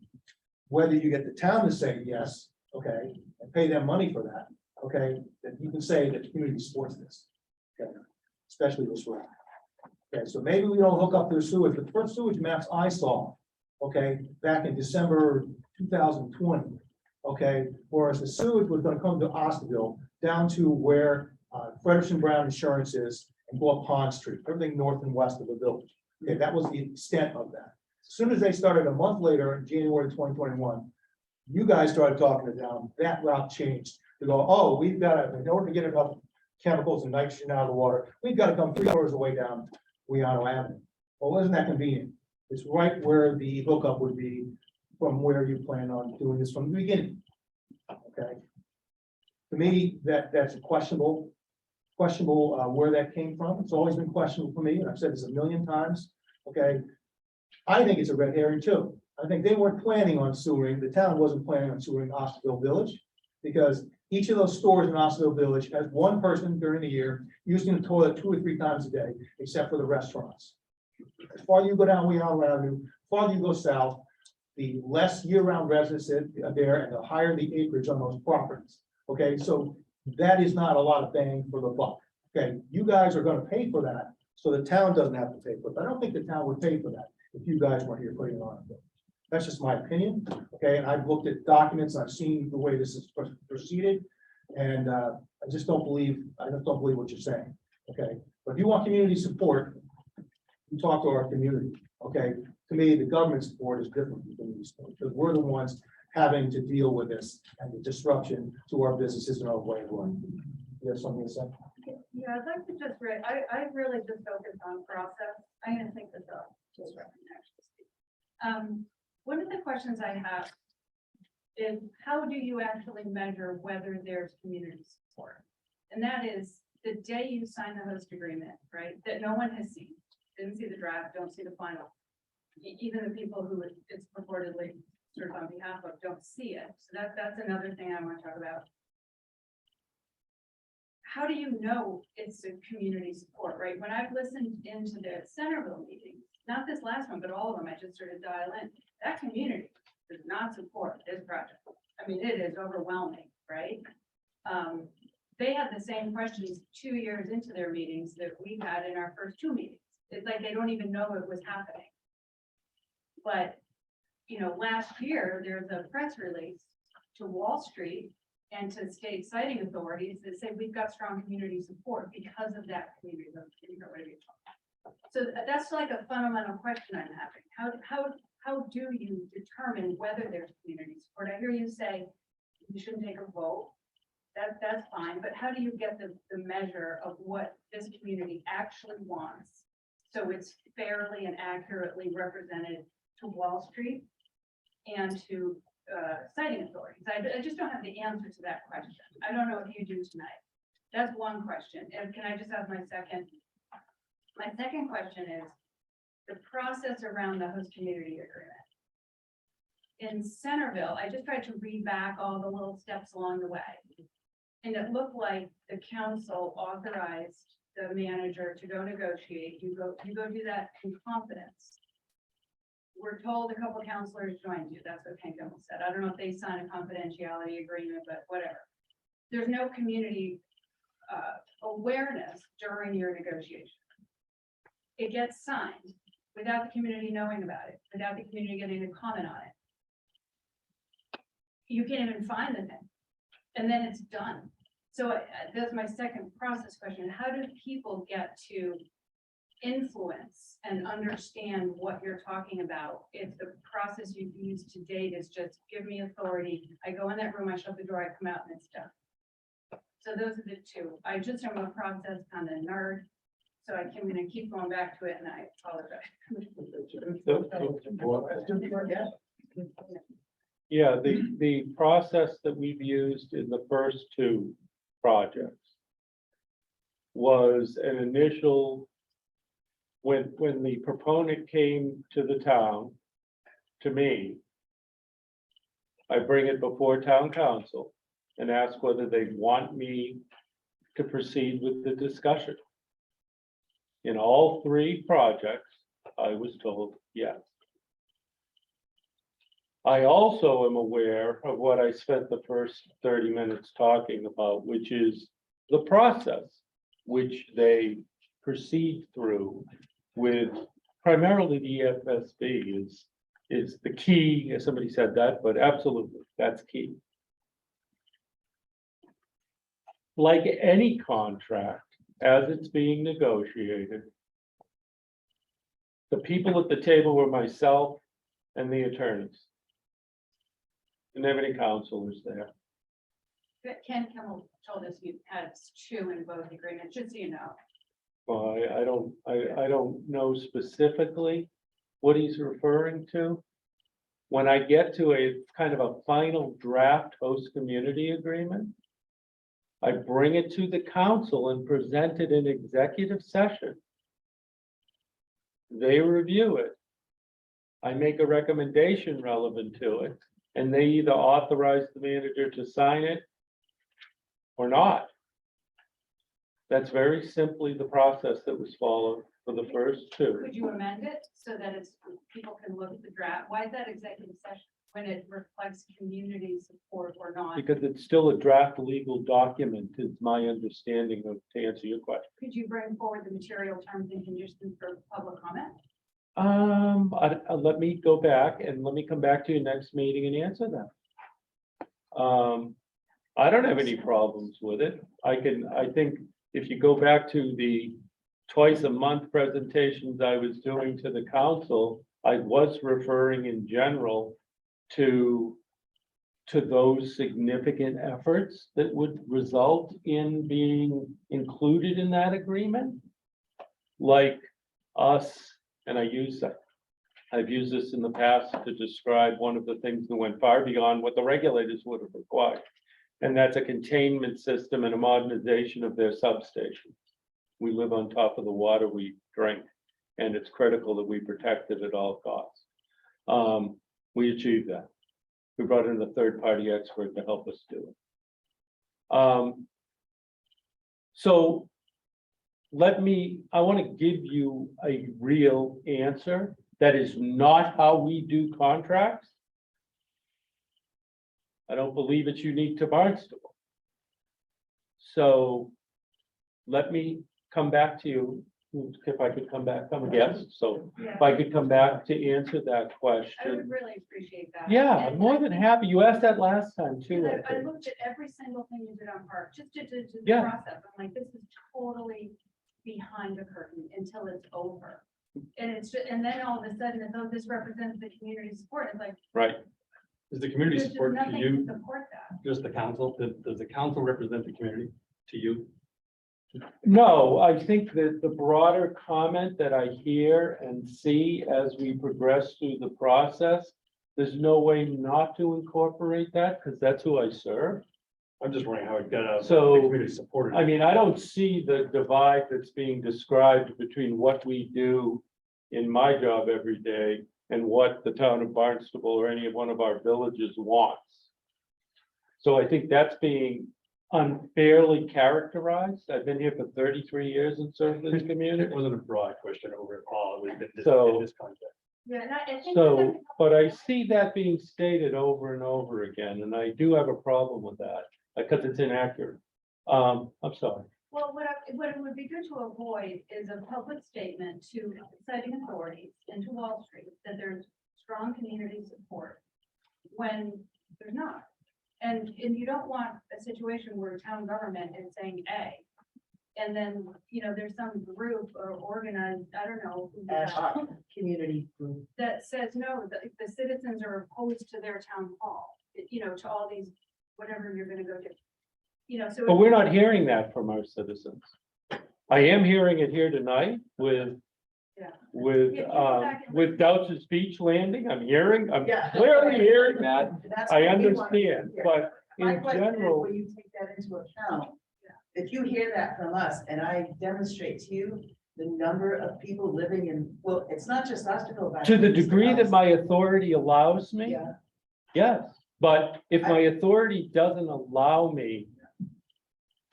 S3: whether you get the town to say yes, okay, and pay them money for that, okay, that you can say that the community supports this. Okay, especially this road. Okay, so maybe we don't hook up their sewage, but the first sewage maps I saw, okay, back in December 2020, okay, whereas the sewage was gonna come to Osterville down to where Frederickson Brown Insurance is and go up Pond Street, everything north and west of the village. Okay, that was the extent of that. As soon as they started a month later, in January 2021, you guys started talking to them, that route changed. To go, oh, we've got to, in order to get enough chemicals and nitrogen out of the water, we've got to come 3 hours away down Weano Avenue. Well, isn't that convenient? It's right where the hookup would be from where you plan on doing this from the beginning. Okay. To me, that's a questionable where that came from. It's always been questionable for me, and I've said this a million times. Okay. I think it's a red herring too. I think they weren't planning on sewering, the town wasn't planning on sewering Osterville Village, because each of those stores in Osterville Village has one person during the year using the toilet 2 or 3 times a day, except for the restaurants. As far as you go down Weano Avenue, the farther you go south, the less year-round residents there, and the higher the acreage on those properties. Okay, so that is not a lot of bang for the buck. Okay, you guys are gonna pay for that, so the town doesn't have to pay for it. I don't think the town would pay for that if you guys weren't here putting it on. That's just my opinion, okay, and I've looked at documents, I've seen the way this is proceeded, and I just don't believe what you're saying, okay? But if you want community support, you talk to our community, okay? To me, the government support is different from community support, because we're the ones having to deal with this and the disruption to our businesses and our way of life. You have something to say?
S10: Yeah, I'd like to just I really just focus on process. I'm gonna think this up. Just actually. One of the questions I have is how do you actually measure whether there's community support? And that is the day you sign the host agreement, right? That no one has seen, didn't see the draft, don't see the final. Even the people who it's purportedly sort of on behalf of don't see it. So that's another thing I want to talk about. How do you know it's a community support, right? When I've listened into the Centerville meeting, not this last one, but all of them, I just sort of dial in. That community does not support this project. I mean, it is overwhelming, right? They had the same questions 2 years into their meetings that we had in our first 2 meetings. It's like they don't even know it was happening. But, you know, last year, there's a press release to Wall Street and to state siting authorities that say we've got strong community support because of that community. So that's like a fundamental question I'm having. How do you determine whether there's community support? I hear you say you shouldn't take a vote. That's fine, but how do you get the measure of what this community actually wants? So it's fairly and accurately represented to Wall Street and to siting authorities. I just don't have the answer to that question. I don't know if you do tonight. That's one question. And can I just ask my second? My second question is the process around the host community agreement. In Centerville, I just tried to read back all the little steps along the way. And it looked like the council authorized the manager to go negotiate. You go do that in confidence. We're told a couple of counselors joined you. That's what Ken Gemmell said. I don't know if they signed a confidentiality agreement, but whatever. There's no community awareness during your negotiation. It gets signed without the community knowing about it, without the community getting to comment on it. You can't even find the thing, and then it's done. So that's my second process question. How do people get to influence and understand what you're talking about if the process you've used to date is just give me authority, I go in that room, I shut the door, I come out, and it's done? So those are the two. I just am a process kind of nerd, so I'm gonna keep going back to it, and I apologize.
S2: Yeah, the process that we've used in the first two projects was an initial, when the proponent came to the town, to me, I bring it before town council and ask whether they want me to proceed with the discussion. In all three projects, I was told yes. I also am aware of what I spent the first 30 minutes talking about, which is the process which they proceed through with primarily the EFSB is the key, as somebody said that, but absolutely, that's key. Like any contract, as it's being negotiated, the people at the table were myself and the attorneys. Didn't have any counselors there.
S10: Ken Kimmel told us you had two in both agreements, just so you know.
S2: Well, I don't know specifically what he's referring to. When I get to a kind of a final draft host community agreement, I bring it to the council and present it in executive session. They review it. I make a recommendation relevant to it, and they either authorize the manager to sign it or not. That's very simply the process that was followed for the first two.
S10: Could you amend it so that it's, people can look at the draft? Why is that executive session when it reflects community support or not?
S2: Because it's still a draft legal document, is my understanding of, to answer your question.
S10: Could you bring forward the material terms and conditions for public comment?
S2: Let me go back and let me come back to you next meeting and answer that. I don't have any problems with it. I think if you go back to the twice a month presentations I was doing to the council, I was referring in general to those significant efforts that would result in being included in that agreement. Like us, and I've used this in the past to describe one of the things that went far beyond what the regulators would have required. And that's a containment system and a modernization of their substations. We live on top of the water we drink, and it's critical that we protect it at all costs. We achieved that. We brought in a third-party expert to help us do it. So I want to give you a real answer. That is not how we do contracts. I don't believe it's unique to Barnstable. So let me come back to you, if I could come back, I'm a guest, so if I could come back to answer that
S10: I would
S2: question.
S10: really appreciate that.
S2: Yeah,
S10: And
S2: I'm more than happy. You asked that last time too. I
S10: I
S2: think.
S10: looked at every single thing you did on park, just to the
S2: Yeah.
S10: process. I'm like, this is totally behind the curtain until it's over. And it's just, and then all of a sudden, it's, oh, this represents the community support. It's like,
S2: Right.
S1: Is the community
S10: there's just
S1: support to
S10: nothing to
S1: you,
S10: support that.
S1: just the council? Does the council represent the community to you?
S2: No, I think that the broader comment that I hear and see as we progress through the process, there's no way not to incorporate that, because that's who I serve.
S1: I'm just wondering how it got out.
S2: So,
S1: The community supported.
S2: I mean, I don't see the divide that's being described between what we do in my job every day and what the town of Barnstable or any one of our villages wants. So I think that's being unfairly characterized. I've been here for 33 years and served this
S1: It
S2: community.
S1: wasn't a broad question overall. It was in this,
S2: So-
S1: in this context.
S10: Yeah, and I think.
S2: So, but I see that being stated over and over again, and I do have a problem with that, because it's inaccurate. I'm sorry.
S10: Well, what it would be good to avoid is a public statement to citing authorities and to Wall Street that there's strong community support when there's not. And you don't want a situation where town government is saying A. And then, there's some group or organized, I don't know. who
S9: Ad
S10: that-
S9: hoc community group.
S10: That says, no, the citizens are opposed to their town hall, to all these, whatever you're gonna go to. So.
S2: But we're not hearing that from our citizens. I am hearing it here tonight with,
S10: Yeah.
S2: with,
S10: Yeah, go back and
S2: with Dowses Beach Landing. I'm
S9: Yeah.
S2: clearly hearing that.
S9: That's
S2: I
S9: what we want to
S2: understand,
S9: hear.
S2: but
S9: My
S2: in
S9: question is,
S2: general,
S9: will you take that into account? If you hear that from us and I demonstrate to you the number of people living in, well, it's not just Osterville.
S2: to the degree that my authority allows me,
S9: Yeah,
S2: yes. But if my authority doesn't allow me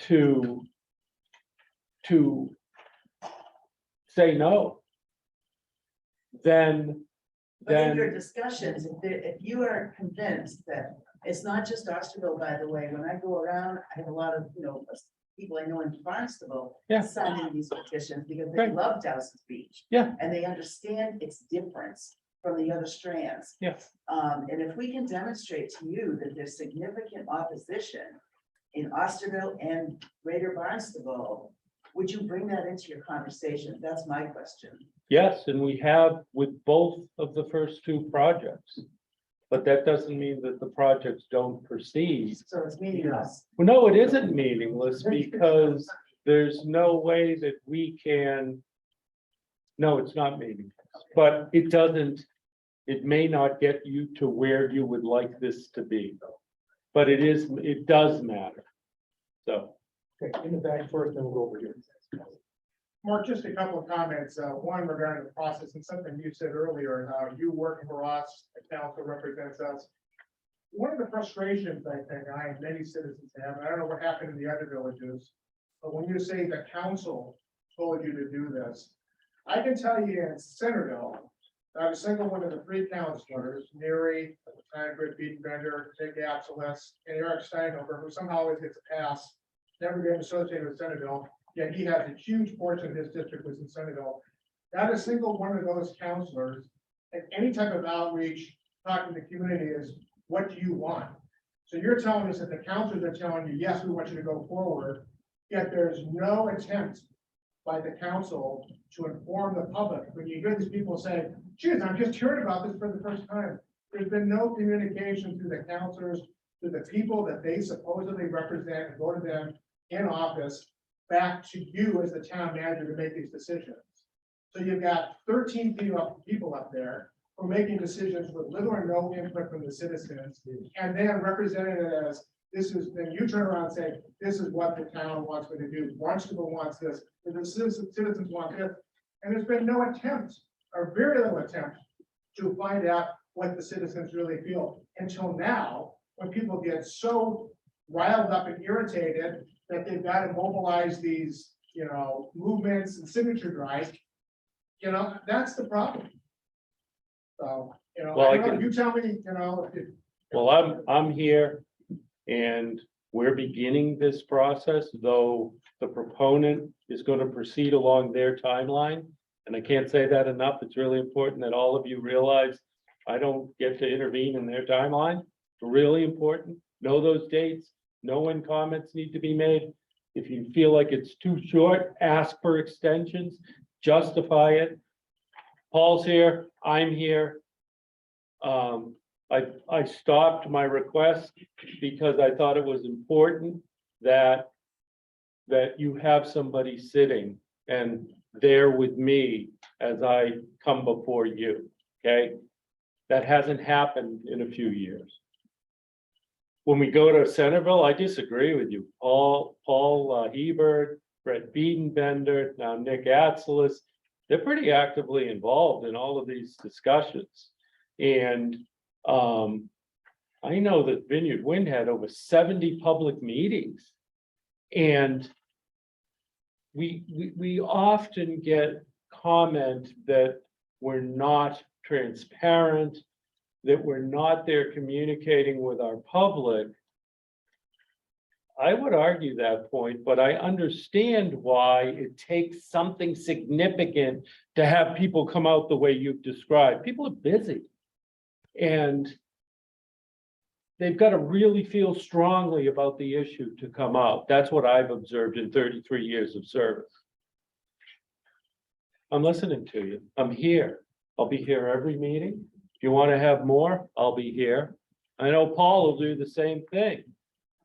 S2: to say no, then,
S9: but in your
S2: then,
S9: discussions, if you are convinced that it's not just Osterville, by the way, when I go around, I have a lot of, people I know in Barnstable.
S2: Yeah.
S9: Signing these petitions because they
S2: Right.
S9: love Dowses Beach.
S2: Yeah.
S9: And they understand its difference from the other strands.
S2: yes,
S9: And if we can demonstrate to you that there's significant opposition in Osterville and Greater Barnstable, would you bring that into your conversation? That's my question.
S2: yes, and we have with both of the first two projects. But that doesn't mean that the projects don't proceed.
S9: So it's meaningless.
S2: Well, no, it isn't meaningless because there's no way that we can. No, it's not meaningless, but it may not get you to where you would like this to be. But it does matter. So,
S3: Okay, in the back first, then we'll go over here. Mark, just a couple of comments, one regarding the process and something you said earlier, how you working for us, the council represents us. One of the frustrations I think I and many citizens have, and I don't know what happened in the other villages, but when you say the council told you to do this, I can tell you in Centerville, not a single one of the three councilors, Mary, at the time, Britt Beatonbender, Dick Apselis, and Eric Steinover, who somehow always gets a pass, never been associated with Centerville, yet he has a huge portion of his district was in Centerville. Not a single one of those counselors, at any type of outreach, talking to the community is, what do you want? So you're telling us that the counselors are telling you, yes, we want you to go forward, yet there's no attempt by the council to inform the public. When you hear these people say, geez, I'm just hearing about this for the first time. There's been no communication to the counselors, to the people that they supposedly represent and go to them in office, back to you as the town manager to make these decisions. So you've got 13 people up there who are making decisions with little or no input from the citizens, and then representing it as, then you turn around and say, this is what the town wants me to do. Barnstable wants this, and the citizens want this. And there's been no attempt, or very little attempt, to find out what the citizens really feel until now, when people get so riled up and irritated that they've got to mobilize these, movements and signature drives. That's the problem. So,
S2: Well,
S3: I don't know, you tell me,
S2: well, I'm here and we're beginning this process, though the proponent is going to proceed along their timeline. And I can't say that enough. It's really important that all of you realize I don't get to intervene in their timeline. Really important. Know those dates. Know when comments need to be made. If you feel like it's too short, ask for extensions, justify it. Paul's here, I'm here. I stopped my request because I thought it was important that you have somebody sitting and there with me as I come before you, okay? That hasn't happened in a few years. When we go to Centerville, I disagree with you. Paul Hebert, Brett Beatonbender, now Nick Atzelis, they're pretty actively involved in all of these discussions. And I know that Vineyard Wind had over 70 public meetings. And we often get comment that we're not transparent, that we're not there communicating with our public. I would argue that point, but I understand why it takes something significant to have people come out the way you've described. People are busy. And they've got to really feel strongly about the issue to come out. That's what I've observed in 33 years of service. I'm listening to you. I'm here. I'll be here every meeting. If you want to have more, I'll be here. I know Paul will do the same thing.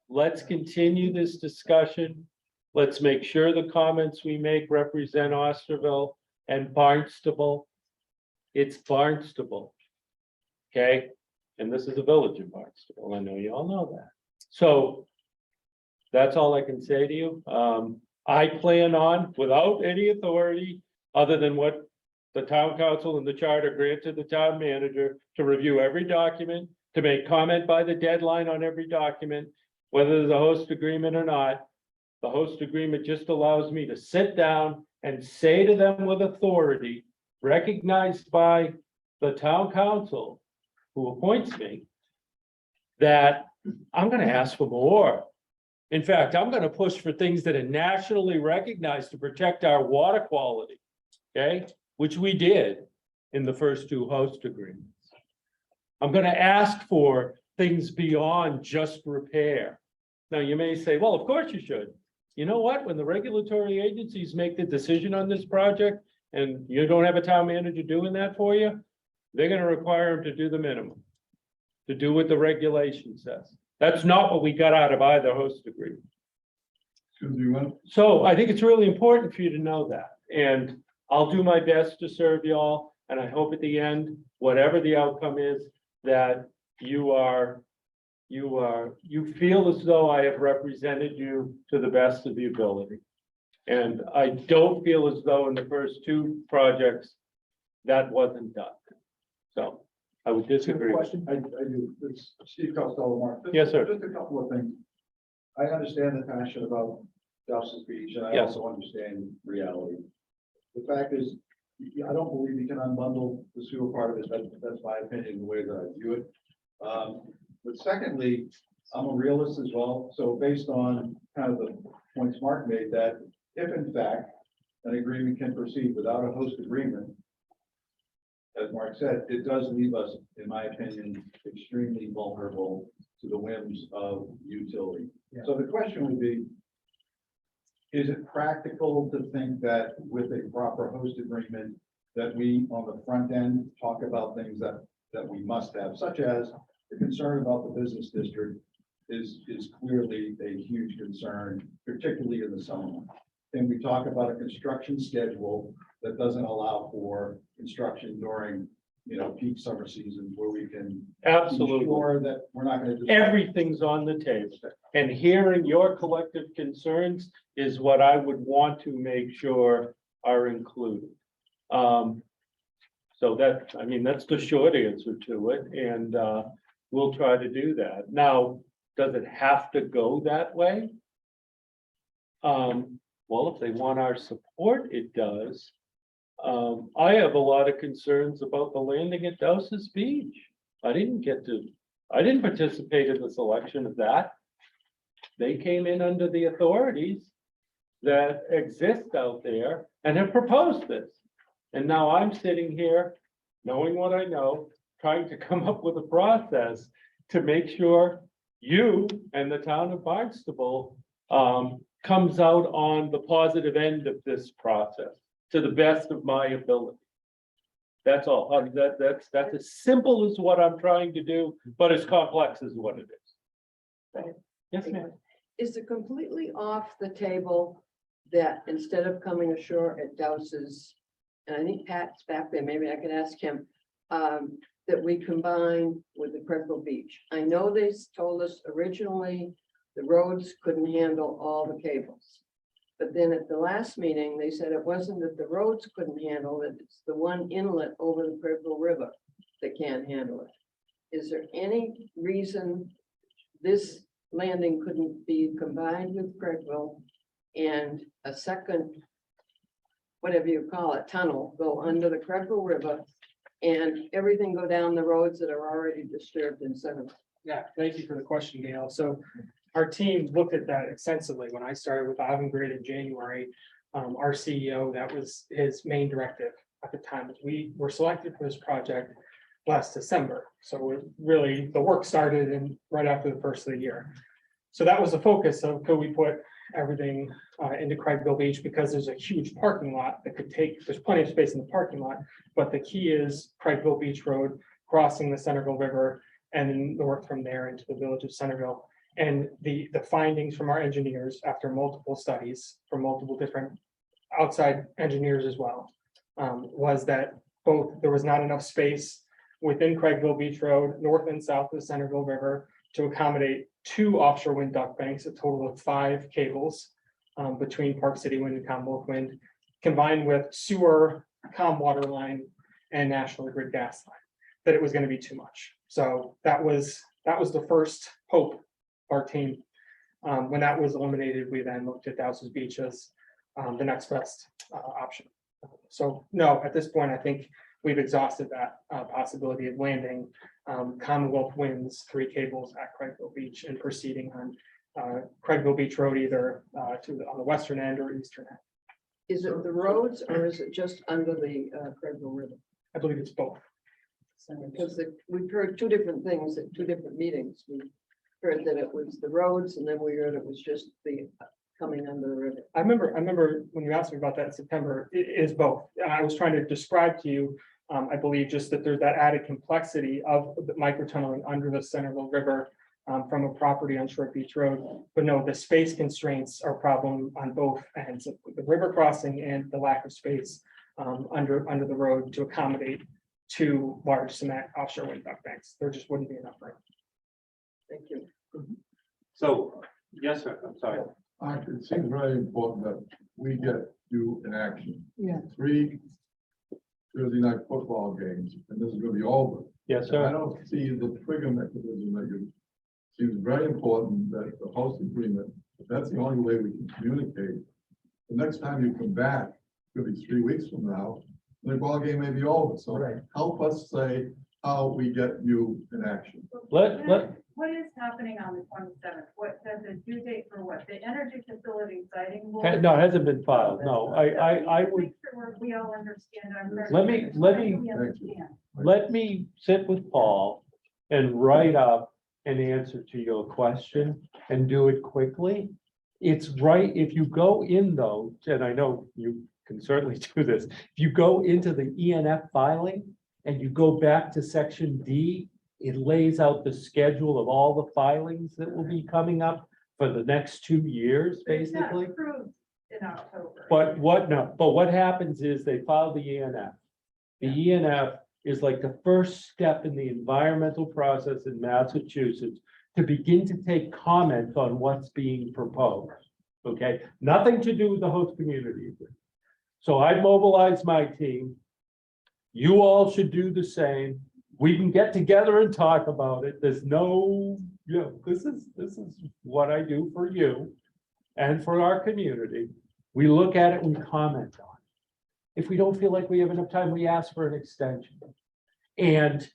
S2: Let's continue this discussion. Let's make sure the comments we make represent Osterville and Barnstable. It's Barnstable. Okay? And this is a village in Barnstable. I know you all know that. So that's all I can say to you. I plan on, without any authority, other than what the town council and the charter grant to the town manager, to review every document, to make comment by the deadline on every document, whether there's a host agreement or not. The host agreement just allows me to sit down and say to them with authority, recognized by the town council, who appoints me, that I'm gonna ask for more. In fact, I'm gonna push for things that are nationally recognized to protect our water quality, okay? Which we did in the first two host agreements. I'm gonna ask for things beyond just repair. Now, you may say, well, of course you should. You know what? When the regulatory agencies make the decision on this project and you don't have a town manager doing that for you, they're gonna require them to do the minimum, to do what the regulation says. That's not what we got out of either host agreement.
S5: Excuse me, one,
S2: So I think it's really important for you to know that, and I'll do my best to serve y'all. And I hope at the end, whatever the outcome is, that you feel as though I have represented you to the best of the ability. And I don't feel as though in the first two projects that wasn't done. So I would disagree.
S3: Question?
S11: I do, it's Steve Costello, Mark.
S2: Yes, sir.
S11: Just a couple of things. I understand the passion about Dowses Beach, and I
S2: Yes.
S11: also understand reality. The fact is, I don't believe you can unbundle the sewer part of it. That's my opinion, the way that I view it. But secondly, I'm a realist as well. So based on kind of the points Mark made, that if in fact an agreement can proceed without a host agreement, as Mark said, it does leave us, in my opinion, extremely vulnerable to the whims of utility.
S3: Yeah.
S11: So the question would be, is it practical to think that with a proper host agreement, that we on the front end talk about things that we must have, such as the concern about the business district is clearly a huge concern, particularly in the summer months. And we talk about a construction schedule that doesn't allow for construction during, peak summer seasons where we can
S2: Absolutely.
S11: ensure that we're not going to.
S2: Everything's on the table, and hearing your collective concerns is what I would want to make sure are included. So that's the short answer to it, and we'll try to do that. Now, does it have to go that way? Well, if they want our support, it does. I have a lot of concerns about the landing at Dowses Beach. I didn't participate in the selection of that. They came in under the authorities that exist out there and have proposed this. And now I'm sitting here, knowing what I know, trying to come up with a process to make sure you and the town of Barnstable comes out on the positive end of this process to the best of my ability. That's all. That's as simple as what I'm trying to do, but as complex as what it is. Yes, ma'am.
S4: Is it completely off the table that instead of coming ashore at Dowses, and I think Pat's back there, maybe I can ask him, that we combine with the Crystal Beach? I know they told us originally the roads couldn't handle all the cables. But then at the last meeting, they said it wasn't that the roads couldn't handle it, it's the one inlet over the Crystal River that can't handle it. Is there any reason this landing couldn't be combined with Craigville and a second, whatever you call it, tunnel, go under the Craigville River and everything go down the roads that are already disturbed in Center?
S3: Yeah, thank you for the question, Gail. So
S12: our team looked at that extensively. When I started with Avangrid in January, our CEO, that was his main directive at the time. We were selected for this project last December. So it really, the work started in right after the first of the year. So that was the focus of, could we put everything into Craigville Beach, because there's a huge parking lot that could take, there's plenty of space in the parking lot, but the key is Craigville Beach Road, crossing the Centerville River, and then the work from there into the village of Centerville. And the findings from our engineers, after multiple studies from multiple different outside engineers as well, was that both, there was not enough space within Craigville Beach Road, north and south of the Centerville River, to accommodate 2 offshore wind duct banks, a total of 5 cables between Park City Wind and Commonwealth Wind, combined with sewer, com water line, and National Grid gas line, that it was going to be too much. So that was the first hope of our team. When that was eliminated, we then looked at Dowses Beach as the next best option. So no, at this point, I think we've exhausted that possibility of landing Commonwealth Wind's 3 cables at Craigville Beach and proceeding on Craigville Beach Road, either on the western end or eastern end.
S4: Is it the roads or is it just under the Craigville River?
S12: I believe it's both.
S4: Because we've heard 2 different things at 2 different meetings. We heard that it was the roads, and then we heard it was just the coming under the river.
S12: I remember when you asked me about that in September, it is both. And I was trying to describe to you, I believe, just that there's that added complexity of the microtunneling under the Centerville River from a property on Short Beach Road. But no, the space constraints are a problem on both ends, of the river crossing and the lack of space under the road to accommodate 2 large cement offshore wind duct banks. There just wouldn't be enough room.
S4: Thank you.
S2: So, yes, sir, I'm sorry.
S5: It seems very important that we get you in action.
S4: Yeah.
S5: 3 Thursday night football games, and this is gonna be over.
S2: Yes,
S5: I
S2: sir.
S5: don't see the trigger mechanism that you, seems very important that the host agreement, if that's the only way we can communicate. The next time you come back, could be 3 weeks from now, the ball game may be over, so help us say how we get you in action.
S10: What is happening on the 27th? What, does the due date for what? The energy facility siting?
S2: No, it hasn't been filed. No, I would,
S10: Make sure we all understand.
S2: Let me-
S10: We understand.
S2: let me sit with Paul and write up an answer to your question and do it quickly. It's right, if you go in though, and I know you can certainly do this, if you go into the ENF filing and you go back to section D, it lays out the schedule of all the filings that will be coming up for the next 2 years,
S10: It's not
S2: basically.
S10: approved in October.
S2: But what happens is they file the ENF. The ENF is like the first step in the environmental process in Massachusetts to begin to take comment on what's being proposed. Okay, nothing to do with the host community. So I mobilized my team. You all should do the same. We can get together and talk about it. There's no, this is what I do for you and for our community. We look at it, we comment on it. If we don't feel like we have enough time, we ask for an extension. And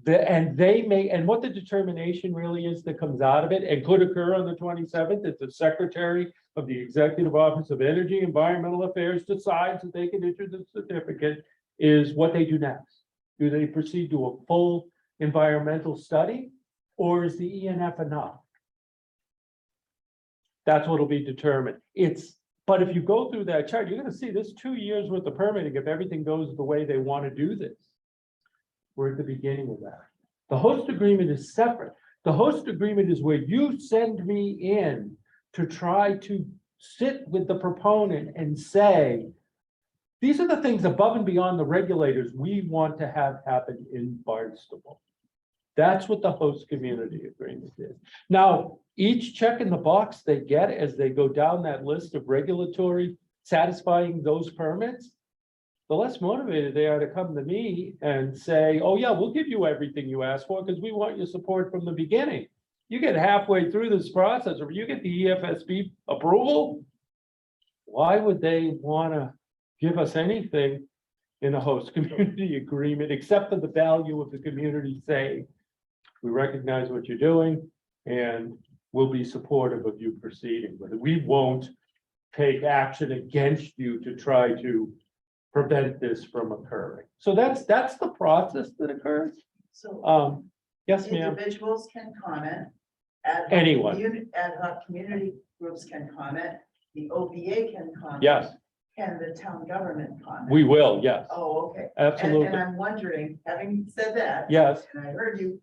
S2: what the determination really is that comes out of it and could occur on the 27th, is the Secretary of the Executive Office of Energy and Environmental Affairs decides that they can issue the certificate, is what they do next. Do they proceed to a full environmental study, or is the ENF enough? That's what will be determined. But if you go through that chart, you're gonna see this 2 years worth of permitting if everything goes the way they want to do this. We're at the beginning of that. The host agreement is separate. The host agreement is where you send me in to try to sit with the proponent and say, these are the things above and beyond the regulators we want to have happen in Barnstable. That's what the host community agreement is. Now, each check in the box they get as they go down that list of regulatory satisfying those permits, the less motivated they are to come to me and say, oh yeah, we'll give you everything you asked for because we want your support from the beginning. You get halfway through this process, or you get the EFSB approval, why would they want to give us anything in a host community agreement except for the value of the community saying, we recognize what you're doing and will be supportive of you proceeding with it. We won't take action against you to try to prevent this from occurring. So that's the process that occurs.
S9: So
S2: Yes, ma'am.
S9: individuals can comment. ad hoc
S2: Anyone.
S9: Ad hoc community groups can comment, the OVA can comment.
S2: Yes,
S9: Can the town government comment?
S2: we will, yes,
S9: Oh, okay.
S2: absolutely.
S9: And I'm wondering, having said that.
S2: Yes.
S9: And I heard you,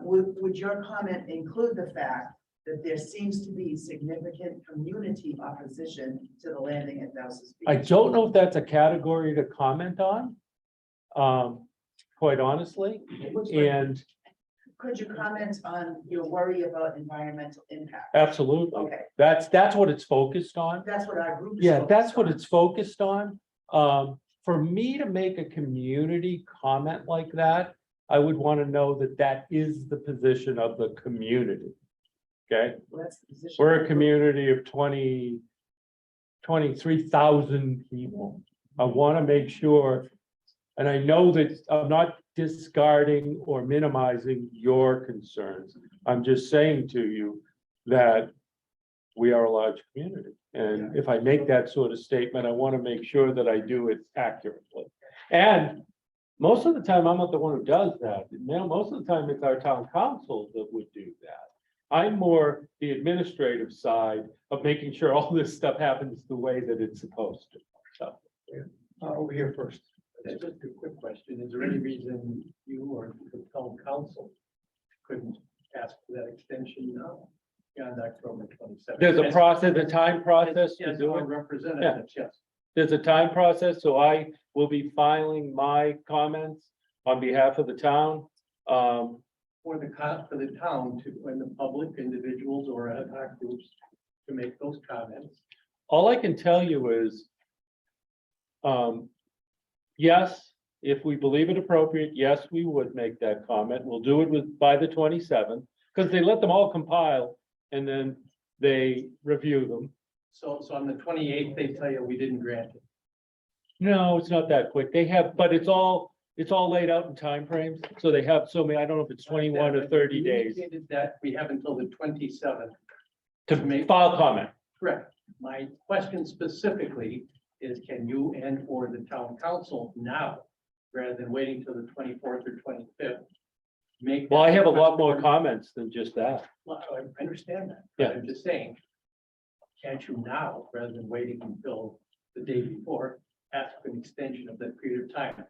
S9: would your comment include the fact that there seems to be significant community opposition to the landing at Dowses Beach?
S2: I don't know if that's a category to comment on, quite honestly, and
S9: Could you comment on your worry about environmental impact?
S2: absolutely,
S9: Okay,
S2: that's what it's focused on.
S9: that's what our group. is
S2: Yeah, that's
S9: focused
S2: what
S9: on.
S2: it's focused on. For me to make a community comment like that, I would want to know that that is the position of the community. Okay,
S9: Well, that's the position
S2: we're
S9: of
S2: a
S9: the group.
S2: community of 23,000 people. I want to make sure, and I know that I'm not discarding or minimizing your concerns. I'm just saying to you that we are a large community. And if I make that sort of statement, I want to make sure that I do it accurately. And most of the time, I'm not the one who does that. Most of the time, it's our town council that would do that. I'm more the administrative side of making sure all this stuff happens the way that it's supposed to. So,
S3: Over here first. Just a quick question. Is there any reason you or the town council couldn't ask for that extension now? Beyond October 27th?
S2: there's a process, a time process to
S3: Yes,
S2: do
S3: our
S2: it.
S3: representatives, yes.
S2: There's a time process, so I will be filing my comments on behalf of the town.
S3: For the town to, when the public, individuals or ad hoc groups to make those comments.
S2: All I can tell you is, yes, if we believe it appropriate, yes, we would make that comment. We'll do it by the 27th, because they let them all compile and then they review them.
S3: So on the 28th, they tell you we didn't grant it.
S2: No, it's not that quick. They have, but it's all laid out in timeframes. So they have so many, I don't know if it's 21 or 30
S3: You
S2: days
S3: indicated that we have until the 27th.
S2: to file comment.
S3: Correct. My question specifically is, can you and or the town council now, rather than waiting till the 24th or 25th? Make.
S2: Well, I have a lot
S3: that
S2: more
S3: request?
S2: comments than just that.
S3: Well, I understand that.
S2: Yeah.
S3: But I'm just saying, can't you now, rather than waiting until the day before, ask for an extension of that period of time?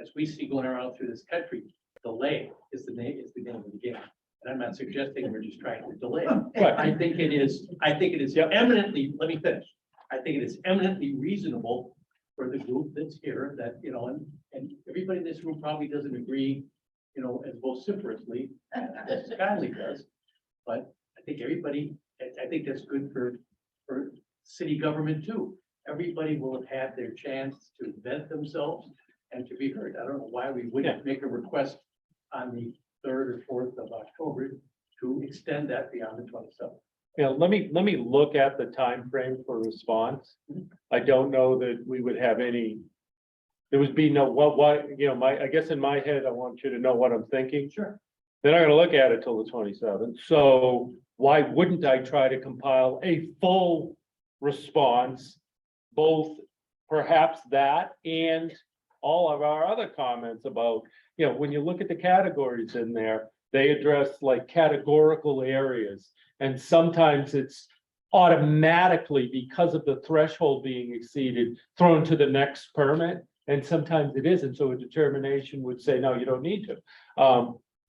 S3: As we see going around through this country, delay is the name of the game. And I'm not suggesting we're just trying to delay.
S2: Right.
S3: I think it is eminently, let me finish. I think it is eminently reasonable for the group that's here that, and everybody in this room probably doesn't agree, as vociferously as Conley does. But I think I think that's good for city government too. Everybody will have had their chance to vent themselves and to be heard. I don't know why we wouldn't make a request on the 3rd or 4th of October to extend that beyond the 27th.
S2: Yeah, let me look at the time frame for response. I don't know that we would have any. There would be no, I guess in my head, I want you to know what I'm thinking.
S3: Sure.
S2: They're not gonna look at it till the 27th, so why wouldn't I try to compile a full response? Both perhaps that and all of our other comments about, when you look at the categories in there, they address like categorical areas. And sometimes it's automatically, because of the threshold being exceeded, thrown to the next permit. And sometimes it isn't, so a determination would say, no, you don't need to.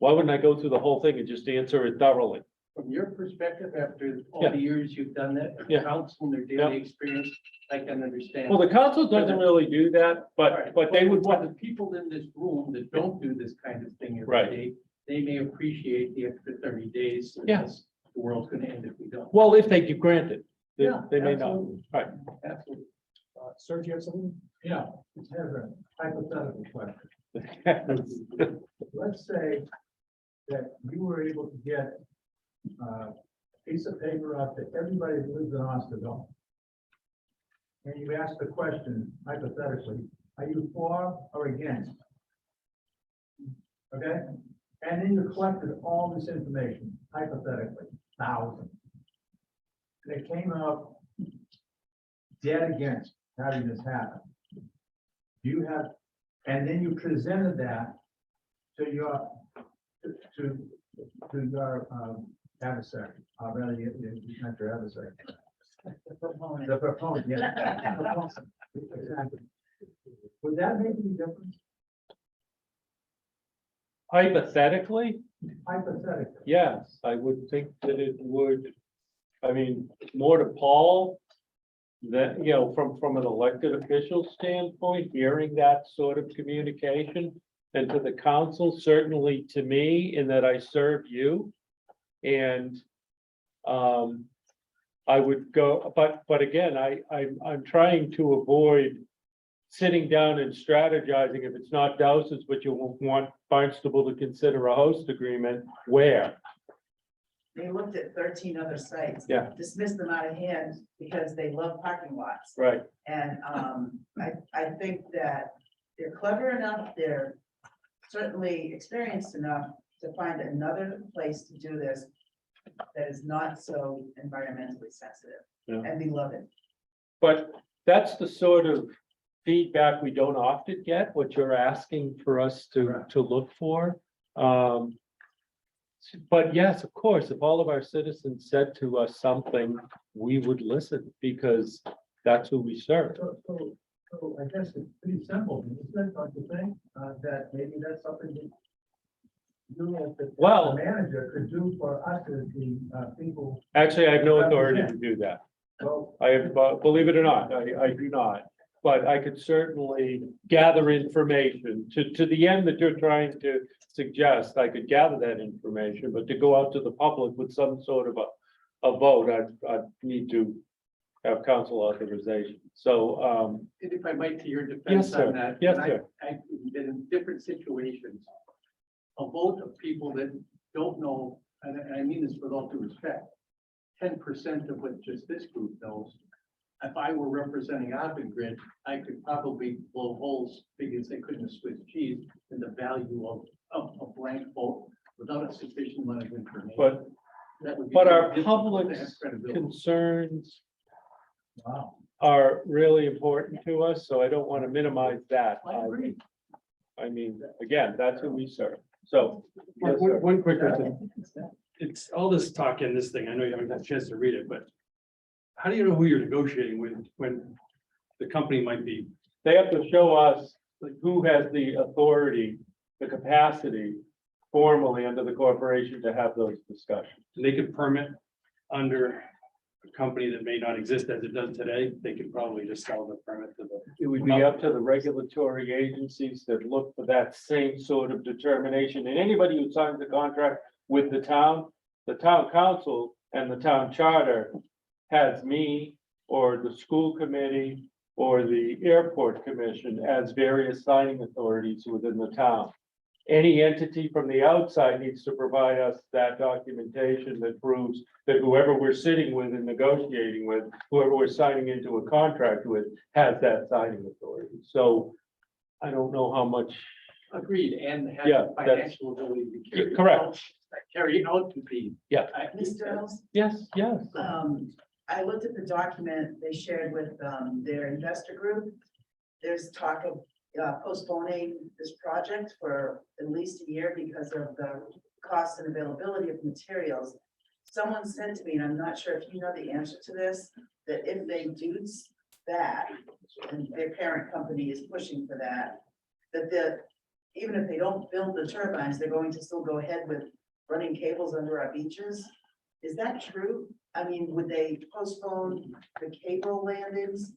S2: Why wouldn't I go through the whole thing and just answer it thoroughly?
S3: From your perspective, after all
S2: Yeah.
S3: the years you've done that,
S2: Yeah.
S3: council and their daily experience, I can understand.
S2: Well, the council doesn't really do that, but they would
S3: But
S2: want,
S3: the people in this room that don't do this kind of thing
S2: Right.
S3: every day, they may appreciate the extra 30 days.
S2: Yeah.
S3: Unless the world's gonna end if we don't.
S2: well, if they get granted, they
S3: Yeah,
S2: they may not.
S3: absolutely.
S2: Right.
S3: Absolutely.
S1: Sir, do you have something?
S3: Yeah.
S1: It's a hypothetical question. Let's say that you were able to get a piece of paper out to everybody that lives in Osterville. And you ask the question hypothetically, are you for or against? Okay? And then you collected all this information hypothetically. thousand. They came out dead against having this happen. You have, and then you presented that to your, to your adversary, rather, not your adversary.
S9: The proponent.
S1: The proponent, yeah. Exactly. Would that make any difference?
S2: Hypothetically,
S1: Hypothetically,
S2: yes, I would think that it would. I mean, more to Paul. That, you know, from an elected official standpoint, hearing that sort of communication. And to the council, certainly to me, in that I serve you. And I would go, but again, I'm trying to avoid sitting down and strategizing if it's not Dowses, but you want Barnstable to consider a host agreement, where?
S9: They looked at 13 other sites.
S2: Yeah.
S9: Dismissed them out of hand because they love parking lots.
S2: Right,
S9: And I think that they're clever enough, they're certainly experienced enough to find another place to do this that is not so environmentally sensitive
S2: Yeah.
S9: and beloved.
S2: but that's the sort of feedback we don't often get, what you're asking for us to look for. But yes, of course, if all of our citizens said to us something, we would listen, because that's who we serve.
S1: so I guess it's pretty simple, isn't it, don't you think, that maybe that's something that you as the
S2: Well-
S1: manager could do for us as the people,
S2: Actually, I have no authority to do that.
S1: well,
S2: I have, believe it or not, I do not. But I could certainly gather information to the end that you're trying to suggest. I could gather that information, but to go out to the public with some sort of a vote, I'd need to have council authorization. So,
S11: And if I might, to your
S2: yes,
S11: defense
S2: sir.
S11: on that.
S2: Yes,
S11: and
S2: sir.
S11: I've been in different situations. A vote of people that don't know, and I mean this with all due respect, 10% of what just this group knows. If I were representing Avangrid, I could probably blow holes because they couldn't have Swiss cheese in the value of a blank vote without a sufficient amount of information.
S2: But
S11: That would be
S2: But
S11: very
S2: our
S11: difficult to
S2: public's
S11: have credibility.
S2: concerns
S1: wow.
S2: are really important to us, so I don't want to minimize that.
S11: I agree.
S2: I mean, again, that's who we serve. So. yes,
S13: Mark,
S2: sir.
S13: one quick question. It's all this talk in this thing. I know you haven't had a chance to read it, but how do you know who you're negotiating with when the company might be?
S2: They have to show us like, who has the authority, the capacity formally under the corporation to have those discussions.
S13: They could permit under a company that may not exist as it does today. They could probably just sell the permit to the.
S2: It would be up to the regulatory agencies that look for that same sort of determination. And anybody who signs a contract with the town council and the town charter has me or the school committee or the airport commission as various signing authorities within the town. Any entity from the outside needs to provide us that documentation that proves that whoever we're sitting with and negotiating with, whoever we're signing into a contract with, has that signing authority. So I don't know how much.
S11: Agreed, and have
S2: Yeah,
S11: the
S2: that's-
S11: financial ability to
S2: Yeah, correct.
S11: carry out to be.
S2: Yeah.
S9: Mr. Ellis,
S2: Yes, yes.
S9: I looked at the document they shared with their investor group. There's talk of postponing this project for at least a year because of the cost and availability of materials. Someone said to me, and I'm not sure if you know the answer to this, that if they do that, and their parent company is pushing for that, even if they don't build the turbines, they're going to still go ahead with running cables under our beaches. Is that true? I mean, would they postpone the cable landings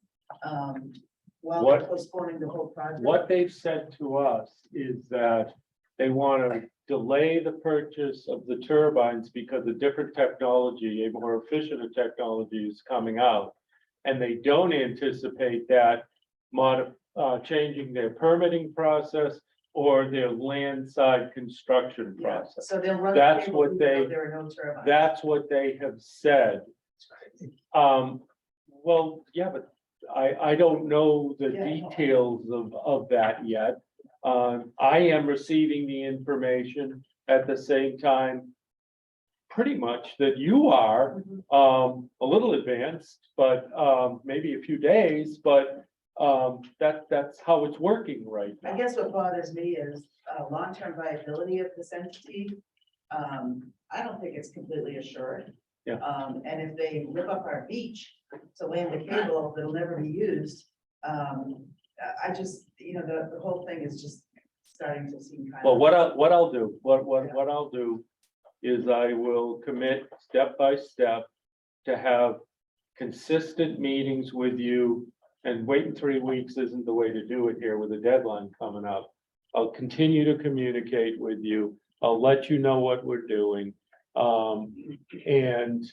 S9: while they're
S2: What-
S9: postponing the whole project?
S2: What they've said to us is that they want to delay the purchase of the turbines because a different technology, a more efficient technology is coming out. And they don't anticipate that changing their permitting process or their land side construction
S9: Yeah,
S2: process.
S9: so they'll run. the
S2: That's
S9: cable
S2: what
S9: even though
S2: they-
S9: There are no turbines.
S2: That's what they have said. Well, yeah, but I don't know the
S9: Yeah, I know.
S2: details of that yet. I am receiving the information at the same time. pretty much that you are, a little advanced, but, maybe a few days, but, that's how it's working right now.
S9: I guess what bothers me is long-term viability of this entity. I don't think it's completely assured.
S2: Yeah.
S9: And if they rip up our beach to land the cable that'll never be used, I just, the whole thing is just starting to seem kind of.
S2: Well, what I'll do is I will commit step by step to have consistent meetings with you, and waiting 3 weeks isn't the way to do it here with a deadline coming up. I'll continue to communicate with you. I'll let you know what we're doing. And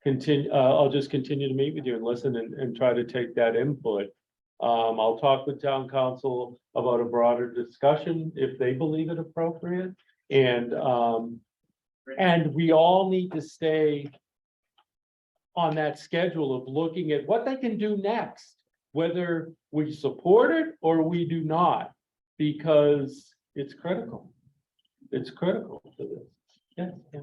S2: continue, I'll just continue to meet with you and listen and try to take that input. I'll talk with town council about a broader discussion if they believe it appropriate. And we all need to stay on that schedule of looking at what they can do next, whether we support it or we do not, because it's critical. It's critical to this. Yes, yeah.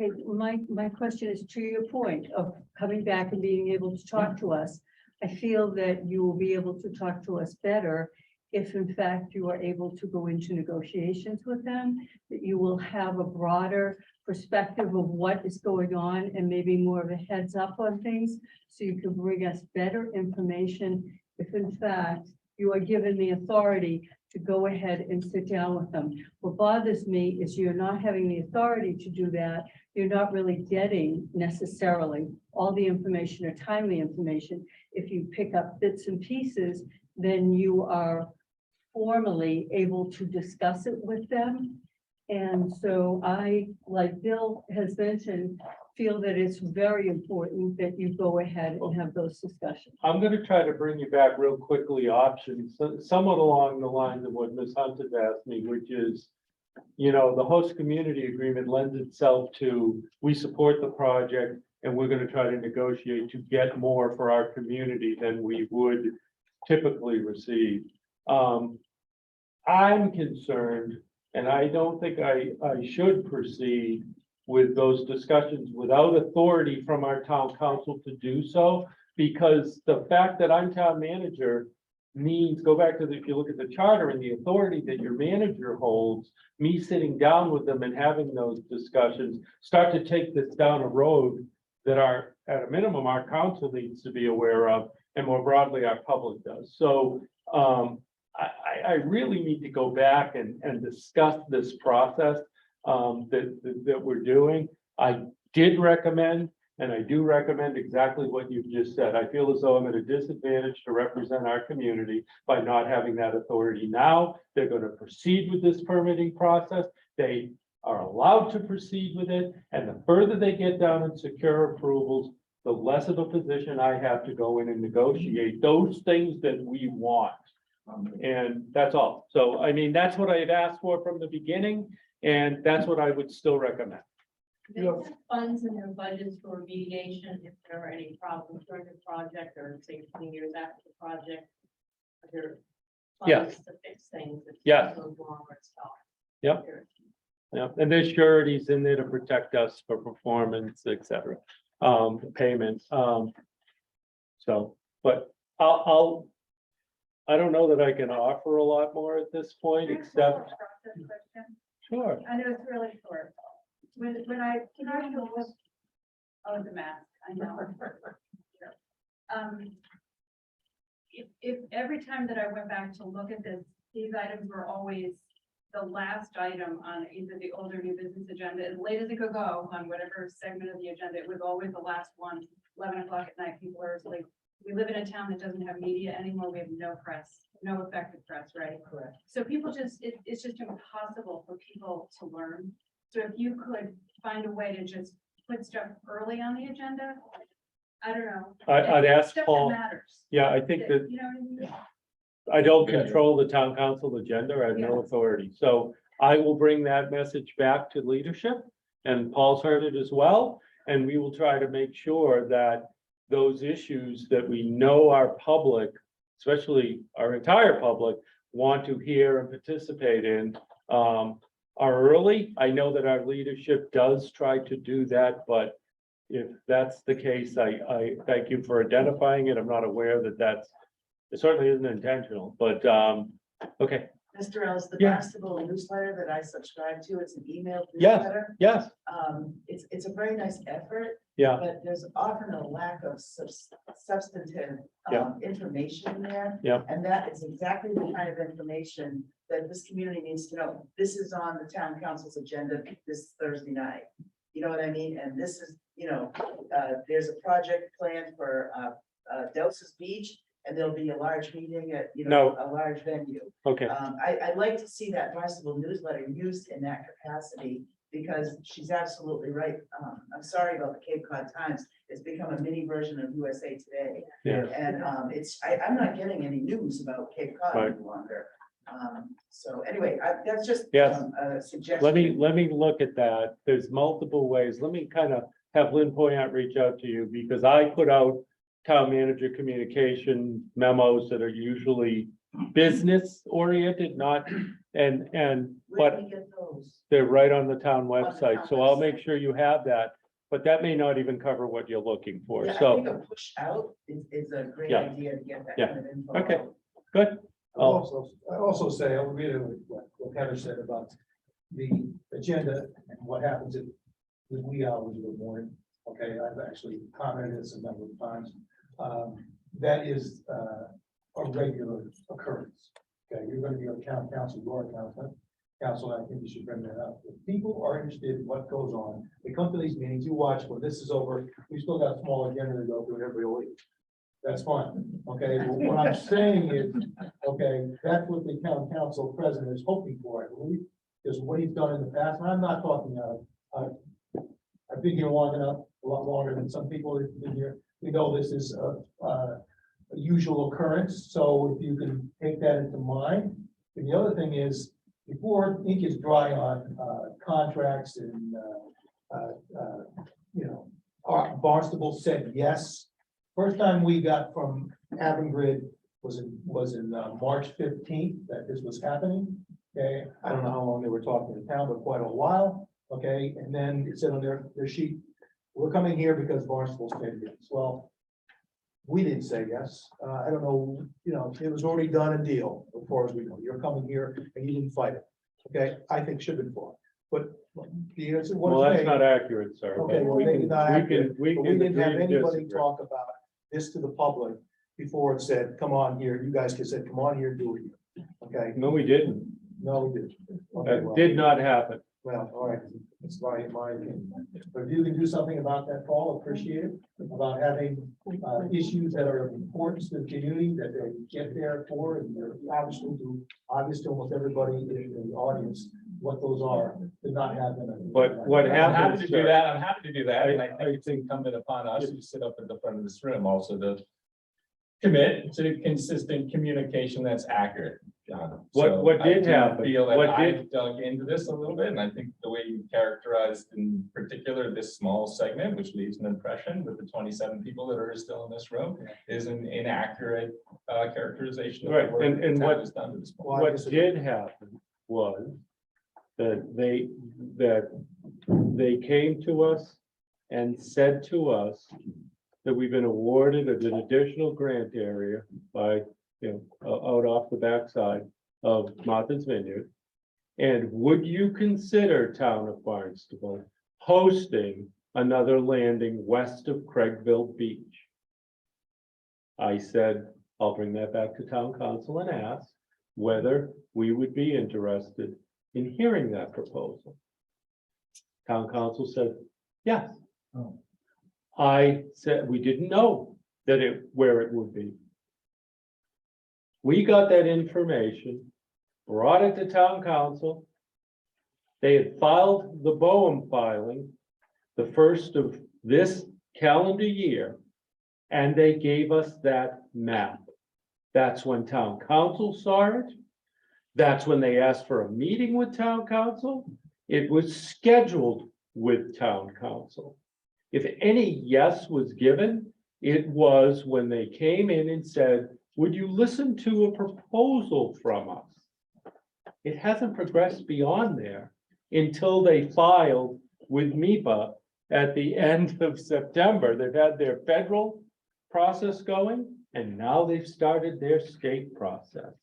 S14: Okay, my question is to your point of coming back and being able to talk to us. I feel that you will be able to talk to us better if in fact you are able to go into negotiations with them, that you will have a broader perspective of what is going on and maybe more of a heads up on things, so you can bring us better information if in fact you are given the authority to go ahead and sit down with them. What bothers me is you're not having the authority to do that. You're not really getting necessarily all the information or timely information. If you pick up bits and pieces, then you are formally able to discuss it with them. And so I, like Bill has mentioned, feel that it's very important that you go ahead and have those discussions.
S2: I'm gonna try to bring you back real quickly, options, somewhat along the lines of what Ms. Hunt has asked me, which is, the host community agreement lends itself to, we support the project and we're gonna try to negotiate to get more for our community than we would typically receive. I'm concerned, and I don't think I should proceed with those discussions without authority from our town council to do so, because the fact that I'm town manager means, go back to if you look at the charter and the authority that your manager holds, me sitting down with them and having those discussions, start to take this down a road that at a minimum, our council needs to be aware of, and more broadly, our public does. So, I really need to go back and discuss this process that we're doing. I did recommend, and I do recommend exactly what you've just said. I feel as though I'm at a disadvantage to represent our community by not having that authority now. They're going to proceed with this permitting process. They are allowed to proceed with it. And the further they get down and secure approvals, the less of a position I have to go in and negotiate those things that we want. And that's all. So, I mean, that's what I had asked for from the beginning, and that's what I would still recommend.
S10: They have funds in their budgets for mediation if there are any problems during the project or say 20 years after the project. Are there
S2: Yes.
S10: funds to fix things if
S2: Yes.
S10: something goes wrong or it's not?
S2: Yep. Yeah, and there's sureties in there to protect us for performance, et cetera, payment. So, but I don't know that I can offer a lot more at this point, except, sure.
S10: I know it's really short. When I was, oh, the mask, I know. If every time that I went back to look at this, these items were always the last item on either the older new business agenda, as late as it could go on whatever segment of the agenda, it was always the last one, 11 o'clock at night, people are like, we live in a town that doesn't have media anymore. We have no press, no effective press, right?
S9: Correct.
S10: So people just, it's just impossible for people to learn. So if you could find a way to just put stuff early on the agenda, I don't know.
S2: I'd ask
S10: Stuff that
S2: Paul.
S10: matters.
S2: Yeah, I think that
S10: You know what I mean?
S2: I don't control the town council agenda. I have no authority. So I will bring that message back to leadership, and Paul's heard it as well. And we will try to make sure that those issues that we know our public, especially our entire public, want to hear and participate in, are early. I know that our leadership does try to do that, but if that's the case, I thank you for identifying it. I'm not aware that it certainly isn't intentional, but, okay,
S9: Mr. Ellis, the
S2: Yeah.
S9: Barnstable newsletter that I subscribe to, it's an email
S2: Yes.
S9: newsletter.
S2: yes,
S9: It's a very nice effort,
S2: yeah,
S9: but there's often a lack of substantive
S2: Yeah.
S9: information in there.
S2: Yeah.
S9: And that is exactly the kind of information that this community needs to know. This is on the town council's agenda this Thursday night. You know what I mean? And this is, there's a project planned for Dowses Beach, and there'll be a large meeting at, a large venue.
S2: okay,
S9: I'd like to see that Barnstable newsletter used in that capacity, because she's absolutely right. I'm sorry about the Cape Cod Times. It's become a mini version of USA Today.
S2: Yeah.
S9: And I'm not getting any news about Cape Cod
S2: Right.
S9: any longer. So anyway, that's just
S2: Yes.
S9: a suggestion.
S2: let me look at that. There's multiple ways. Let me kind of have Lynn Poyant reach out to you, because I put out town manager communication memos that are usually business oriented, not, and,
S9: Where
S2: but
S9: do we get those?
S2: they're right on the town website,
S9: town
S2: so I'll make
S9: website.
S2: sure you have that. But that may not even cover what you're looking for,
S9: Yeah, I
S2: so,
S9: think a push out is a great
S2: Yeah.
S9: idea to get that
S2: Yeah.
S9: kind of info.
S2: Okay.
S9: out.
S2: good.
S3: I also say, I'll reiterate what Heather said about the agenda and what happens in the wee hours of the morning. Okay, I've actually commented this a number of times. That is a regular occurrence. Okay, you're gonna be on town council, you're a council, I think you should bring that up. If people are interested in what goes on, they come to these meetings, you watch, when this is over, we still got a small agenda to go through every week. That's fine, okay, but what I'm saying is, okay, that's what the town council president is hoping for, I believe, is what he's done in the past, and I'm not talking I've been here long enough, a lot longer than some people have been here. We know this is a usual occurrence, so if you can take that into mind. And the other thing is, before ink is dry on contracts and, Barnstable said yes. First time we got from Avangrid was in March 15th that this was happening. Okay, I don't know how long they were talking to town, but quite a while. Okay, and then it said on their sheet, we're coming here because Barnstable said yes. Well, we didn't say yes. I don't know, it was already done a deal, as far as we know. You're coming here and you didn't fight it. Okay, I think should have been fought, but the answer was.
S2: Well, that's not accurate, sir.
S3: Okay, well,
S2: We
S3: maybe
S2: can-
S3: not
S2: we
S3: accurate,
S2: can- we
S3: but
S2: can
S3: we didn't have
S2: agree to
S3: anybody
S2: disagree.
S3: talk about this to the public before it said, come on here, you guys just said, come on here, do it here. Okay,
S2: No, we didn't.
S3: no, we didn't. Okay,
S2: That
S3: well,
S2: did not happen.
S3: Well, all right, it's my opinion. But if you can do something about that, Paul, appreciate it, about having issues that are of importance to the community that they get there for, and they're obvious to almost everybody in the audience, what those are, did not happen.
S2: But what
S7: I'm
S2: happened,
S7: happy to do
S2: sir,
S7: that. I'm happy to do that. And I
S2: I
S7: think it's incumbent upon us who sit up at the front of this room also to commit to consistent communication that's accurate, John.
S2: What
S7: So
S2: did
S7: I do
S2: happen?
S7: Feel that
S2: What
S7: I dug into this a little bit, and I think the way you characterized in particular this small segment, which leaves an impression with the 27 people that are still in this room, is an inaccurate characterization of
S2: Right,
S7: the work
S2: and
S7: the town
S2: what-
S7: has done to this point.
S3: Well, I
S2: what
S3: disagree.
S2: did happen was that they came to us and said to us that we've been awarded an additional grant area by, out off the backside of Martha's Vineyard. And would you consider town of Barnstable hosting another landing west of Craigville Beach? I said, I'll bring that back to town council and ask whether we would be interested in hearing that proposal. Town council said, yes.
S1: Oh.
S2: I said, we didn't know where it would be. We got that information, brought it to town council. They had filed the Boehm filing, the first of this calendar year, and they gave us that map. That's when town council saw it. That's when they asked for a meeting with town council. It was scheduled with town council. If any yes was given, it was when they came in and said, would you listen to a proposal from us? It hasn't progressed beyond there. until they filed with MIPA at the end of September. They've had their federal process going, and now they've started their state process.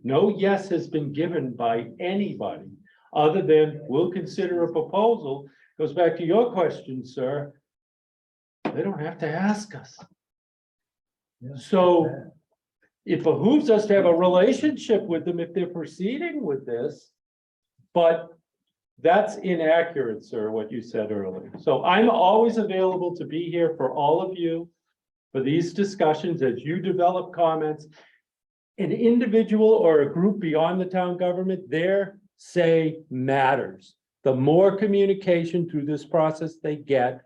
S2: No yes has been given by anybody, other than we'll consider a proposal. Goes back to your question, sir. They don't have to ask us. So it behooves us to have a relationship with them if they're proceeding with this. But that's inaccurate, sir, what you said earlier. So I'm always available to be here for all of you for these discussions as you develop comments. An individual or a group beyond the town government, their say matters. The more communication through this process they get,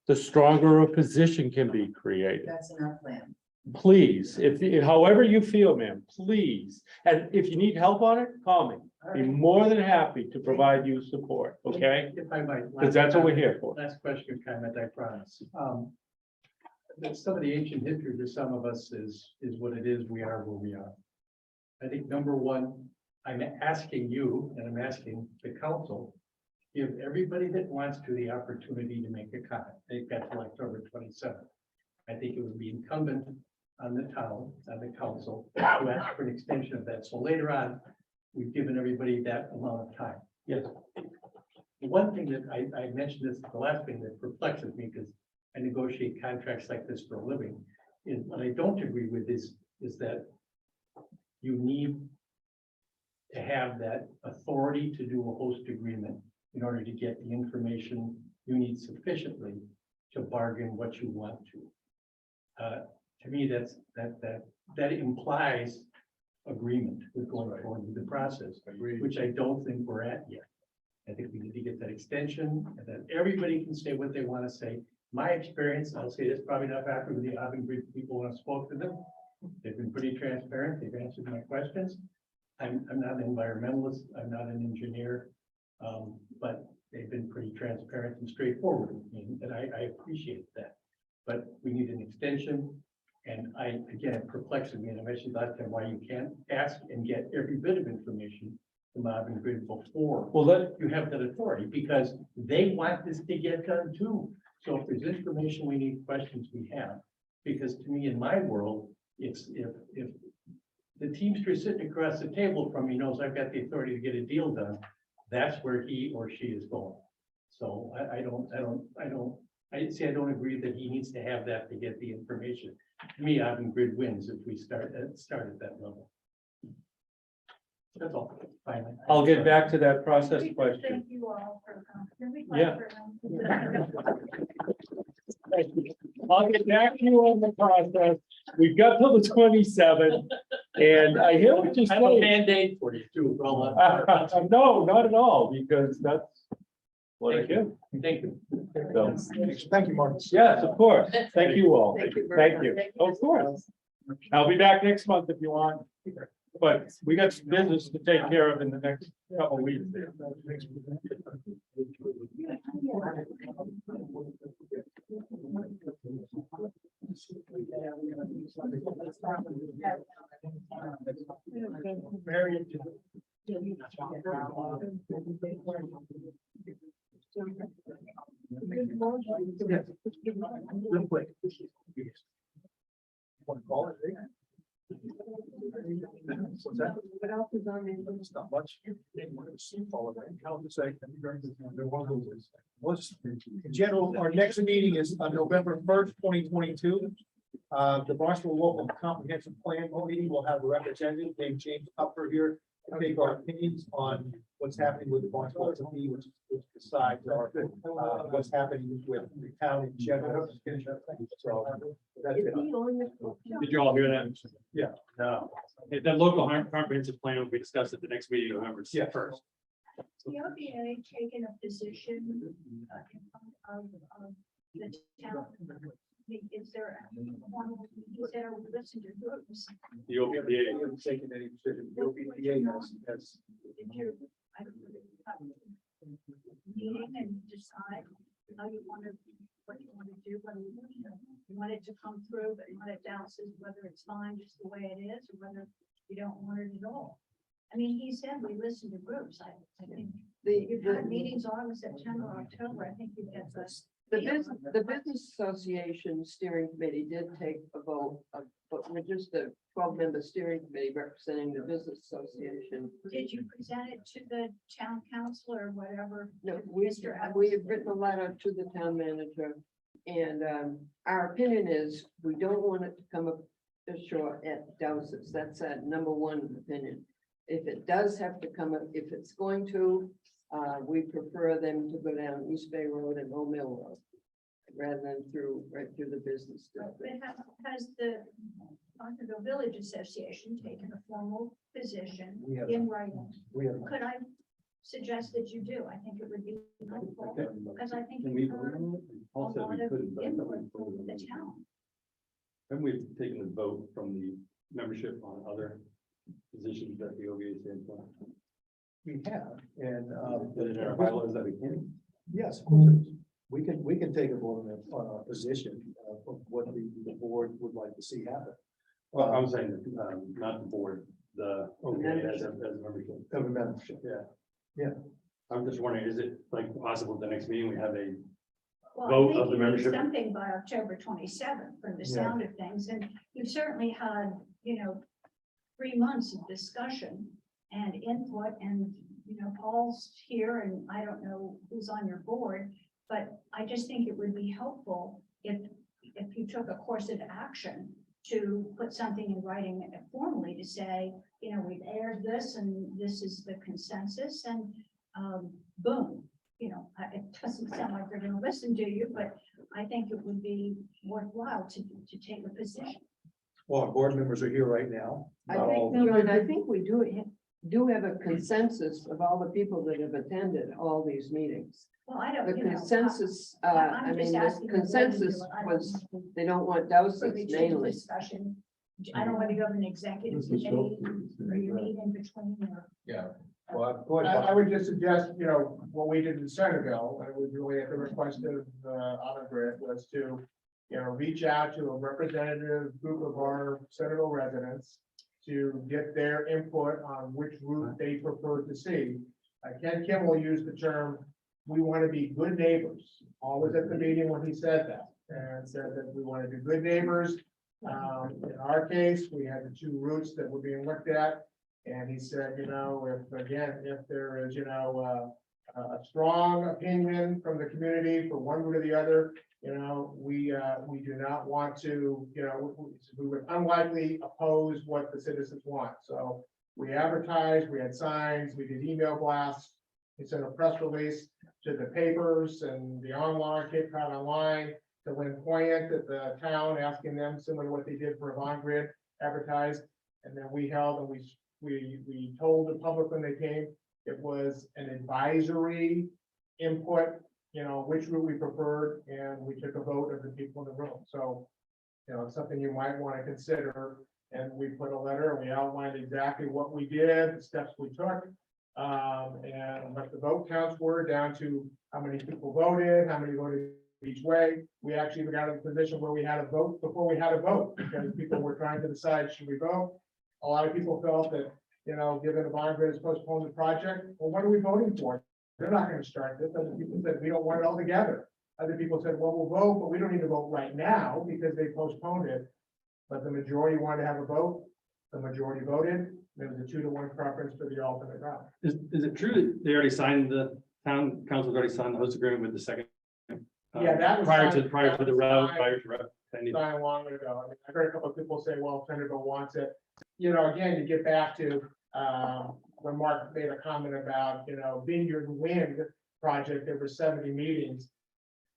S2: the stronger a position can be created.
S9: That's in our plan.
S2: Please, if however you feel, ma'am, please. And if you need help on it, call me. Be more than happy to provide you support, okay?
S3: If I might.
S2: Because that's what we're here for.
S3: Last question, comment, I promise. Some of the ancient history for some of us is what it is, we are where we are. I think number one, I'm asking you, and I'm asking the council, give everybody that wants to the opportunity to make a comment. They've got till October 27th. I think it would be incumbent on the town, on the council, to ask for an extension of that. So later on, we've given everybody that amount of time. Yes. The one thing that I mentioned this, the last thing that perplexes me, because I negotiate contracts like this for a living, is what I don't agree with is that you need to have that authority to do a host agreement in order to get the information you need sufficiently to bargain what you want to. To me, that implies agreement with going forward with the process, which I don't think we're at yet. I think we need to get that extension, and that everybody can say what they want to say. My experience, I'll say this, probably not happened with the Osterville people when I spoke to them. They've been pretty transparent. They've answered my questions. I'm not an environmentalist. I'm not an engineer, but they've been pretty transparent and straightforward with me, and I appreciate that. But we need an extension, and again, it perplexes me, and I mentioned last time why you can't ask and get every bit of information from Osterville before.
S2: Well,
S3: You have that authority, because they want this to get done too. So if there's information we need, questions we have, because to me, in my world, it's if the Teamster sitting across the table from me knows I've got the authority to get a deal done, that's where he or she is going. So I don't agree that he needs to have that to get the information. To me, Grid wins if we start at that level. That's all. Finally.
S2: I'll get back to that process question.
S8: Thank you all for coming.
S2: Yeah. I'll get back to you on the process. We've got till the 27th, and I hear what you're
S3: I have a
S2: saying.
S3: Band-Aid for you too. Well,
S2: No, not at all, because that's what I do.
S3: thank you.
S2: So,
S3: Thank you, Martin.
S2: yes, of course. Thank you all.
S4: Thank you very
S2: Thank you.
S4: much.
S2: Of course. I'll be back next month if you want. But we got some business to take care of in the next couple of weeks.
S3: Real quick. Want to call it? What's that?
S14: What else is on there?
S3: It's not much. I'll just say, there was, in general, our next meeting is on November 1st, 2022. The Barnstable Local Comprehensive Plan meeting will have a representative named James Upper here to take our opinions on what's happening with the Barnstable, which decides what's happening with the town in general. So, that's it.
S13: Did you all hear that?
S3: Yeah. No.
S13: The local comprehensive plan will be discussed at the next meeting, November
S3: Yeah.
S13: 1st.
S8: The OVA taken a position in front of the town. Is there, you said, we listen to groups.
S13: The OVA.
S3: haven't taken any decision. The OVA has.
S8: Did you meeting and decide how you want to, what you want to do, whether you want it to come through, but you want it Dowses, whether it's fine just the way it is, or whether you don't want it at all. I mean, he said we listen to groups. I think You've had meetings August, September, October, I think you get this.
S4: The Business Association Steering Committee did take a vote, but we're just a 12-member steering committee representing the Business Association.
S8: Did you present it to the town council or whatever?
S4: No,
S8: to
S4: we
S8: Mr. Evans?
S4: have written a letter to the town manager. And our opinion is, we don't want it to come up ashore at Dowses. That's a number one opinion. If it does have to come up, if it's going to, we prefer them to go down East Bay Road and Old Mill Road, rather than right through the business
S8: But
S4: district.
S8: has the Osterville Village Association taken a formal position
S3: We have,
S8: in writing?
S3: we have.
S8: Could I suggest that you do? I think it would be helpful, because I think
S13: Can we
S8: you've
S13: vote
S8: heard
S13: on it?
S8: a
S13: Paul said
S8: lot
S13: we
S8: of
S13: couldn't, but I thought
S8: input
S13: we
S8: from
S13: voted
S8: the
S13: on it.
S8: town.
S13: Haven't we taken a vote from the membership on other positions that the OVA stands for?
S3: We have, and,
S13: Is it in our bylaws that we can?
S3: yes, of course, it is. We can take a vote on a position of what the board would like to see happen.
S13: Well, I'm saying, not the board, the OVA as a membership.
S3: Of a membership.
S13: Yeah. I'm just wondering, is it like possible at the next meeting we have a
S8: Well,
S13: vote
S8: I
S13: of
S8: think
S13: the
S8: you need
S13: membership?
S8: something by October 27th from the
S3: Yeah.
S8: sound of things, and you've certainly had, 3 months of discussion and input, and, Paul's here, and I don't know who's on your board, but I just think it would be helpful if you took a course of action to put something in writing formally to say, we've aired this, and this is the consensus, and boom. It doesn't sound like they're gonna listen to you, but I think it would be worthwhile to take a position.
S3: Well, our board members are here right now.
S4: I think, John, I think we do have a consensus of all the people that have attended all these meetings.
S8: Well, I don't,
S4: The consensus,
S8: I'm
S4: I
S8: just
S4: mean, the
S8: asking the board to do
S4: consensus
S8: it. I don't
S4: was,
S8: want to
S4: they don't want Dowses
S8: privy to the
S4: mainly.
S8: discussion. I don't want to go to an executive
S5: This is
S8: committee,
S5: so-
S8: or you meet in between, or.
S5: Yeah. Well, of course.
S1: I would just suggest, what we did in Centerville, and it was really at the request of, Osterville, was to, reach out to a representative group of our Centerville residents to get their input on which route they prefer to see. Ken Kimmel used the term, we want to be good neighbors, always at the meeting when he said that, and said that we want to be good neighbors. In our case, we had the 2 routes that were being looked at. And he said, if there is, a strong opinion from the community for one route or the other, we do not want to, we would unlikely oppose what the citizens want. So we advertised, we had signs, we did email blasts, we sent a press release to the papers and the online, Cape Cod Online, to Lynn Poyant at the town, asking them similar to what they did for Avant Grid, advertised. And then we held and we told the public when they came, it was an advisory input, which route we preferred, and we took a vote of the people in the room. So, it's something you might want to consider. And we put a letter and we outlined exactly what we did, the steps we took. And what the vote counts were down to how many people voted, how many voted each way. We actually got in a position where we had a vote before we had a vote, because people were trying to decide, should we vote? A lot of people felt that, given the bond grid has postponed the project, well, what are we voting for? They're not going to start this. Other people said, we don't want it all together. Other people said, well, we'll vote, but we don't need to vote right now because they postponed it. But the majority wanted to have a vote. The majority voted. There was a 2-to-1 preference for the alternate route.
S13: Is it true that they already signed, the town council already signed the host agreement with the second?
S1: Yeah, that was
S13: Prior
S1: signed-
S13: to the
S1: that was
S13: route,
S1: signed-
S13: prior to route.
S1: Not long ago. I mean, I heard a couple of people say, well, Centerville wants it. Again, you get back to, when Mark made a comment about, Vineyard Wind project, there were 70 meetings.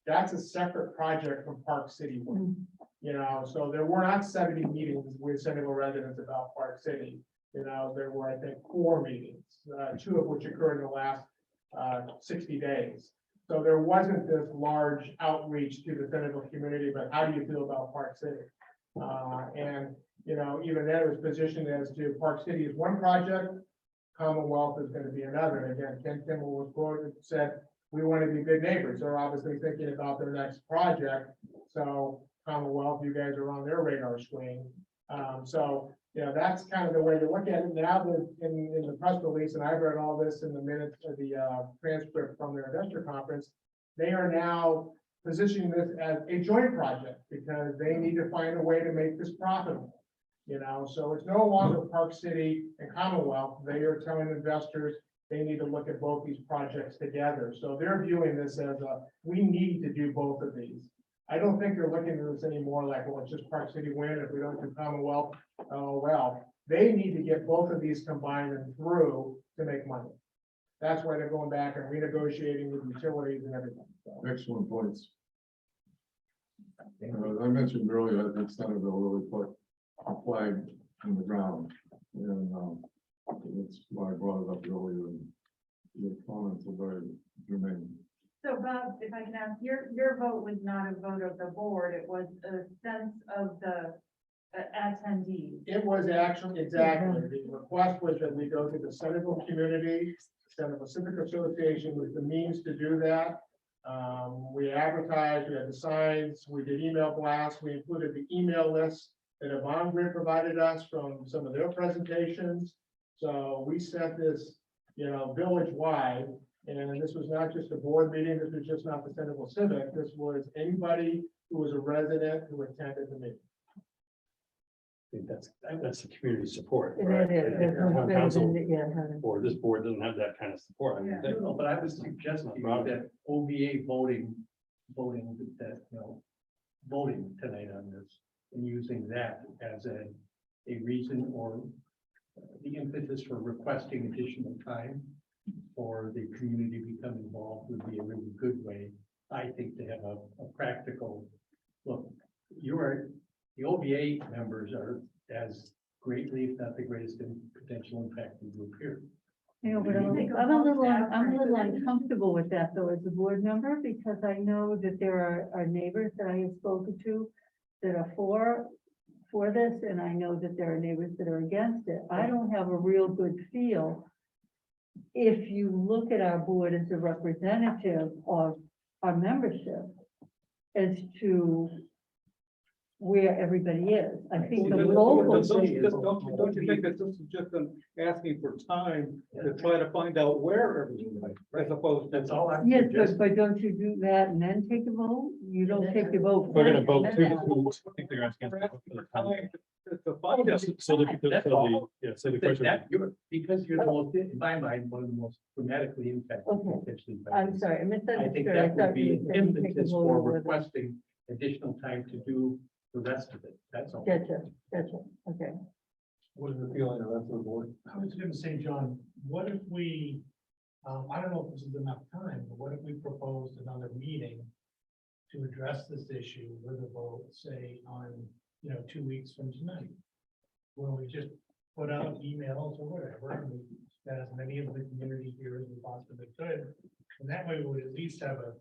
S1: That's a separate project from Park City Wind. So there were not 70 meetings with Centerville residents about Park City. There were, I think, 4 meetings, 2 of which occurred in the last 60 days. So there wasn't this large outreach to the Centerville community, but how do you feel about Park City? And, even then it was positioned as to Park City is one project, Commonwealth is going to be another. And again, Ken Kimmel was quoted, said, we want to be good neighbors. They're obviously thinking about their next project. So Commonwealth, you guys are on their radar screen.
S3: So, that's kind of the way to look at it. Now that in the press release, and I've read all this in the minutes of the transcript from their investor conference, they are now positioning this as a joint project because they need to find a way to make this profitable. So it's no longer Park City and Commonwealth. They are telling investors they need to look at both these projects together. So they're viewing this as we need to do both of these. I don't think they're looking at this anymore like, well, it's just Park City win. If we don't do Commonwealth, oh, well, they need to get both of these combined and through to make money. That's why they're going back and renegotiating with utilities and everything. So,
S5: Excellent points. As I mentioned earlier, I think Centerville really put a flag in the ground. And that's why I brought it up earlier. And your comments are very germane.
S10: So Bob, if I can ask, your vote was not a vote of the board, it was a sense of the attendees.
S3: it was actually, exactly, the request was that we go to the Centerville community, Centerville Civic Association was the means to do that. We advertised, we had the signs, we did email blasts, we included the email list that Yvonne Grid provided us from some of their presentations. So we sent this, village-wide, and this was not just a board meeting, this was just not the Centerville Civic, this was anybody who was a resident who attended the meeting.
S13: I think that's the community support,
S14: It
S13: right?
S14: is, it's
S13: Town
S14: better
S13: council
S14: than- yeah, having-
S13: or this board doesn't have that kind of support. I mean, they-
S11: No, but I was suggesting that OVA voting that, voting tonight on this and using that as a reason or the impetus for requesting additional time for the community to become involved would be a really good way, I think, to have a practical look. The OVA members are as greatly, if not the greatest, potential impact in group here.
S14: But I'm a little uncomfortable with that though, as a board member, because I know that there are neighbors that I have spoken to that are for this, and I know that there are neighbors that are against it. I don't have a real good feel if you look at our board as a representative of our membership as to where everybody is. I think the local.
S11: Don't you think that this is just an asking for time to try to find out where everyone is, as opposed to.
S13: That's all I'm
S14: Yes,
S13: suggesting.
S14: but don't you do that and then take a vote? You don't take your vote.
S13: We're gonna
S14: first
S13: vote
S14: and
S13: two.
S14: then-
S13: I think they're asking
S11: We're
S13: for
S11: asking
S13: the
S11: for
S13: time.
S11: time to find out.
S13: So the question.
S11: Because you're the most, in my mind, one of the most dramatically impacted.
S14: Okay.
S11: potentially by
S14: I'm
S11: this.
S14: sorry, I
S11: I think
S14: misunderstood. I
S11: that would
S14: thought
S11: be
S14: you
S11: an
S14: said you take a
S11: impetus
S14: vote
S11: for
S14: over the-
S11: requesting additional time to do the rest of it, that's all.
S14: Gotcha, okay.
S11: What is the feeling of the rest of the board?
S1: I was gonna say, John, what if we, I don't know if this is enough time, but what if we proposed another meeting to address this issue with a vote, say, on, 2 weeks from tonight? Where we just put out emails or whatever, and we get as many of the community here as we possibly could. And that way we would at least have a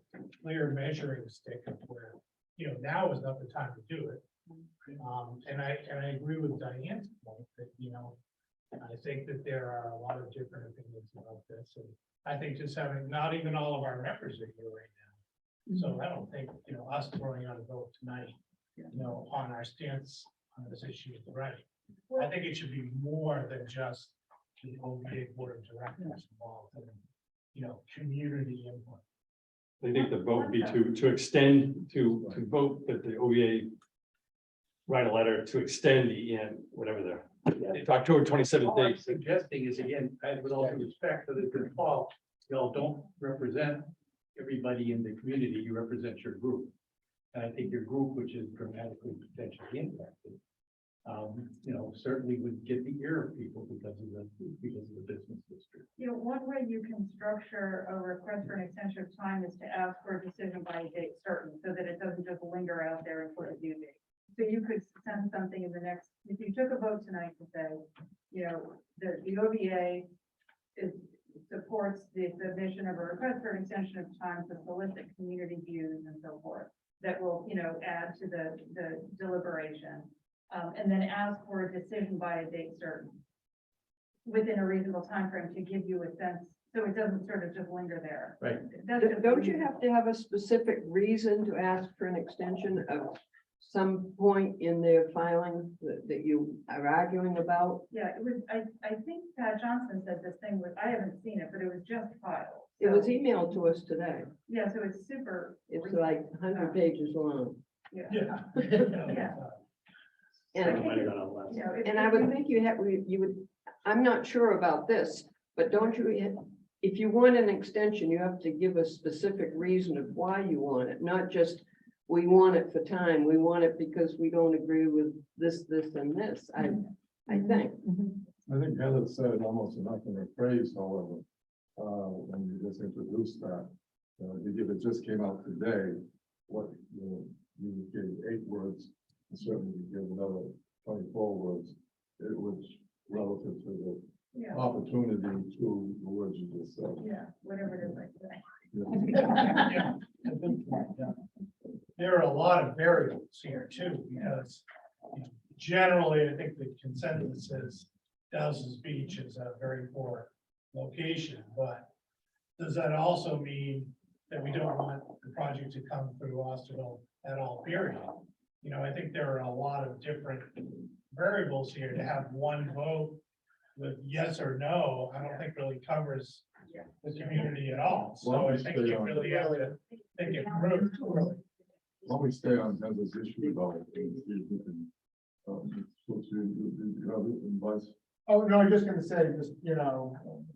S1: clear measuring stick of where, now is not the time to do it. And I agree with Diane's point that, I think that there are a lot of different opinions about this, and I think just having, not even all of our members are here right now. So I don't think, us throwing out a vote tonight, on our stance on this issue is right. I think it should be more than just the OVA board of directors involved in, community input.
S13: I think the vote would be to extend, to vote that the OVA write a letter to extend the end, whatever the October 27th
S11: All I'm
S13: date.
S11: suggesting is, again, and with all due respect to this Paul, y'all don't represent everybody in the community, you represent your group. And I think your group, which is dramatically potentially impacted, certainly would get the ear of people because of the business district.
S10: One way you can structure a request for an extension of time is to ask for a decision by a date certain, so that it doesn't just linger out there and put a due date. So you could send something in the next, if you took a vote tonight to say, the OVA supports the submission of a request for an extension of time to solicit community views and so forth, that will, add to the deliberation. And then ask for a decision by a date certain within a reasonable time frame to give you a sense, so it doesn't sort of just linger there.
S11: Right.
S4: Don't you have to have a specific reason to ask for an extension of some point in their filing that you are arguing about?
S10: Yeah, it was, I think Pat Johnson said this thing was, I haven't seen it, but it was just filed.
S4: It was
S10: So,
S4: emailed to us today.
S10: yeah, so it's super.
S4: It's like 100 pages long.
S10: Yeah.
S3: Yeah.
S10: Yeah.
S4: And,
S10: You know,
S4: and I would think you would, I'm not sure about this, but don't you, if you want an extension, you have to give a specific reason of why you want it, not just, we want it for time, we want it because we don't agree with this, and this, I think.
S5: I think Heather said almost enough in her phrase, however, when you just introduced that. If it just came out today, what, you gave 8 words, and certainly you give another 24 words. It was relative to
S10: Yeah,
S5: the opportunity to the words you just said.
S10: yeah, whatever it is like today.
S5: Yeah.
S3: I think, yeah. There are a lot of variables here too, because generally, I think the consensus is Dowses Beach is a very poor location, but does that also mean that we don't want the project to come through Osterville at all, period? You know, I think there are a lot of different variables here. To have one vote with yes or no, I don't think really covers the community at all. So I think you really have to think it through.
S5: Why don't we stay on Heather's issue about it, and see if we can, switch you have advice?
S1: Oh, no, I'm just gonna say, just,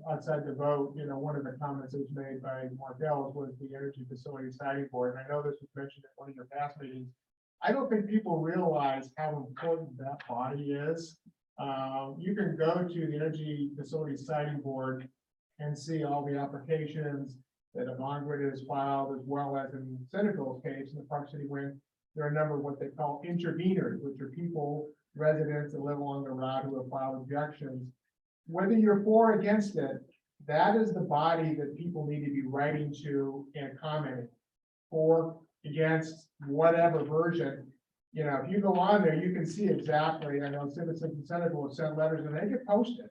S1: outside the vote, one of the comments that was made by Martell was the Energy Facility Siting Board, and I know this was mentioned at one of your past meetings. I don't think people realize how important that body is. You can go to the Energy Facility Siting Board and see all the applications that Avangrid has filed, as well as in Centerville's case, in the Park City Wind, there are a number of what they call interveners, which are people, residents that live along the route who have filed objections. Whether you're for or against it, that is the body that people need to be writing to and commenting. For, against, whatever version. If you go on there, you can see exactly, I know citizens in Centerville have sent letters and they get posted.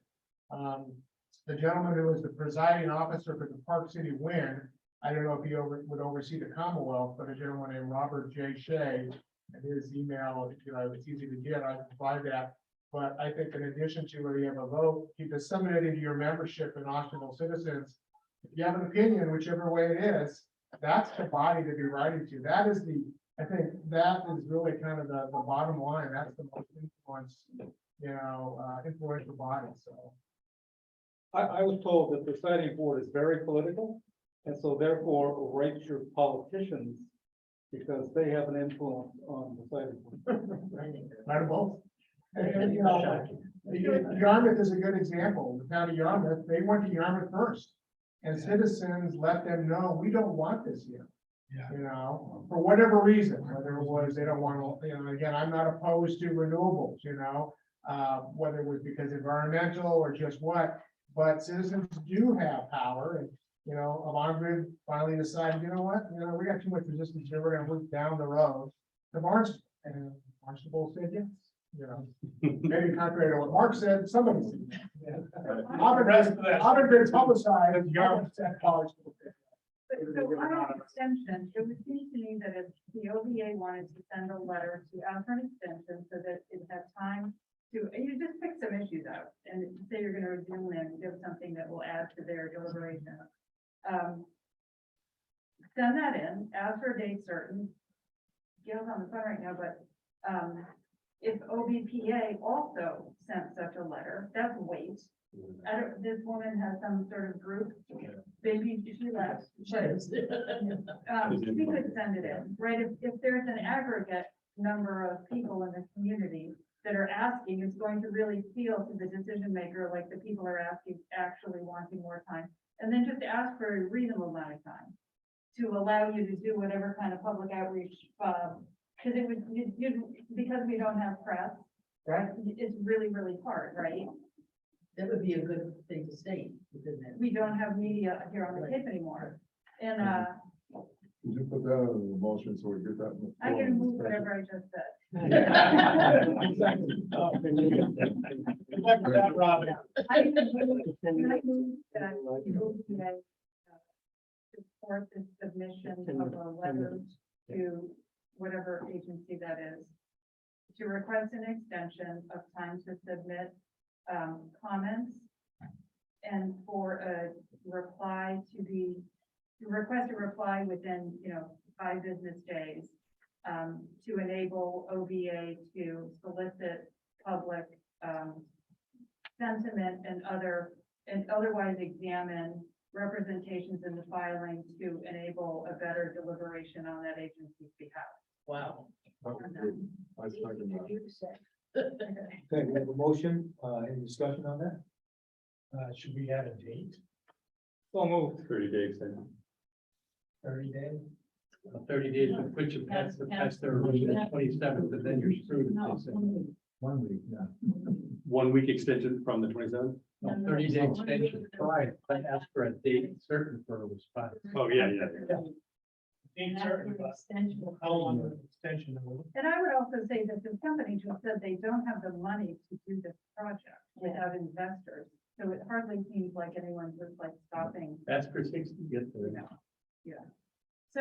S1: The gentleman who was the presiding officer for the Park City Wind, I don't know if he would oversee the Commonwealth, but a gentleman named Robert J. Shea, and his email, it's easy to get, I can provide that. But I think in addition to whether you have a vote, keep disseminating to your membership and Osterville citizens. If you have an opinion, whichever way it is, that's the body to be writing to. That is I think that is really kind of the bottom line. That's the most influential body, so.
S11: I was told that the siting board is very political, and so therefore write your politicians because they have an influence on the siting board.
S1: Not both. Yarmouth is a good example. The town of Yarmouth, they went to Yarmouth first. And citizens let them know, we don't want this here. For whatever reason, whether it was, they don't want to, again, I'm not opposed to renewables, whether it was because environmental or just what, but citizens do have power and, Avangrid finally decided, you know what, we got too much resistance here, we're gonna move down the road to Barnstable, and Barnstable said yes. Maybe contrary to what Mark said, somebody said. Avangrid publicized as Yarmouth said college.
S10: But so on an extension, it would seem to me that if the OVA wanted to send a letter to ask for an extension so that it has time to, you just pick some issues out and say you're gonna resume them, give something that will add to their deliberation. Send that in, ask for a date certain. Gail's on the phone right now, but, if OVPA also sent such a letter, that's weight. This woman has some sort of group, maybe she left. We could send it in, right? If there's an aggregate number of people in the community that are asking, it's going to really feel to the decision maker, like the people are asking, actually wanting more time. And then just ask for a reasonable amount of time to allow you to do whatever kind of public outreach, because it would, because we don't have press, right? It's really, really hard, right?
S4: That would be a good thing to state within that.
S10: We don't have media here on the Cape anymore. And
S5: Could you put that in the motion so we get that? in the
S10: I
S5: floor?
S10: can move whatever I just said.
S3: Good luck with that, Robin.
S10: I can move that OVA, support the submission of a letter to whatever agency that is, to request an extension of time to submit comments and for a reply to request a reply within, 5 business days to enable OVA to solicit public sentiment and otherwise examine representations in the filing to enable a better deliberation on that agency's behalf.
S3: Wow.
S5: I second that.
S3: Okay, we have a motion, any discussion on that? Should we add a date?
S12: So moved.
S13: 30 days then.
S3: 30 days?
S11: 30 days would put you past the 27th, but then you're screwed. if they say.
S1: 1 week, yeah.
S13: 1 week extension from the 27th.
S11: No, 30-day extension. Right, but ask for a date certain for a response.
S13: Oh, yeah.
S3: How long of an extension?
S10: And I would also say that the company just said they don't have the money to do this project without investors. So it hardly seems like anyone's just like stopping.
S11: Ask for 60, get there.
S10: So,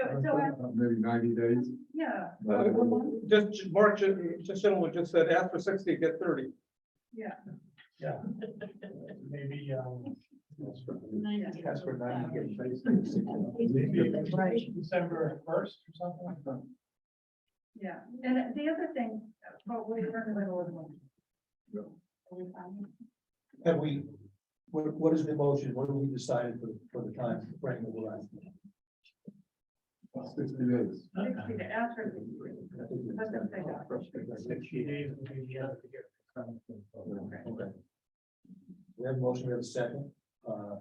S5: Maybe 90 days.
S10: yeah,
S3: Just, Mark, just gentleman just said, ask for 60, get 30.
S10: yeah.
S3: Yeah. Maybe, ask for 90, get 60. Maybe December 1st or something like that.
S10: Yeah, and the other thing, but we're in the middle of the motion.
S5: Yeah.
S10: Are we fine?
S3: Have we, what is the motion? What have we decided for the time frame that we're asking?
S5: 60 days.
S10: 60 to ask for 60. Let them say that.
S3: 60 days will be the other to get. Okay. We have a motion, we have a second.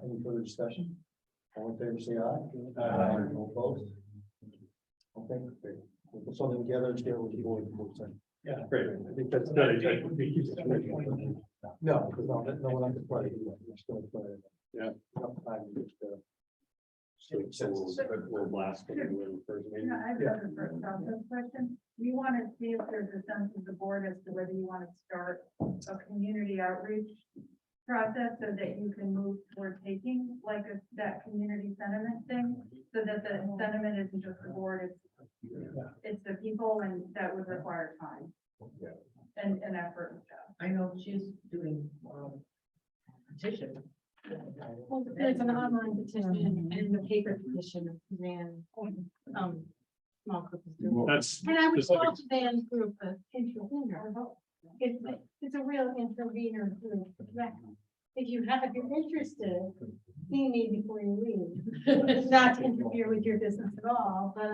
S3: Any further discussion? All in favor, say aye. All opposed? Okay, great. We'll put something together and share with the board.
S13: Yeah, great. I think that's good.
S3: No, because no one has to play. We're still playing.
S13: Yeah.
S3: Enough time to just,
S13: So we'll blast it in the first meeting.
S10: Yeah, I've got a first process question. You want to see if there's a sense of the board as to whether you want to start a community outreach process so that you can move toward taking that community sentiment thing, so that the sentiment isn't just the board, it's the people, and that would require time and effort and stuff.
S4: I know she's doing petition.
S15: Well, there's an online petition and the paper petition ran, small group is doing.
S13: That's
S15: And I would
S13: specific.
S15: call the band group an intervener. It's a real intervener group. Yeah. If you're interested, see me before you leave. Not to interfere with your business at all, but,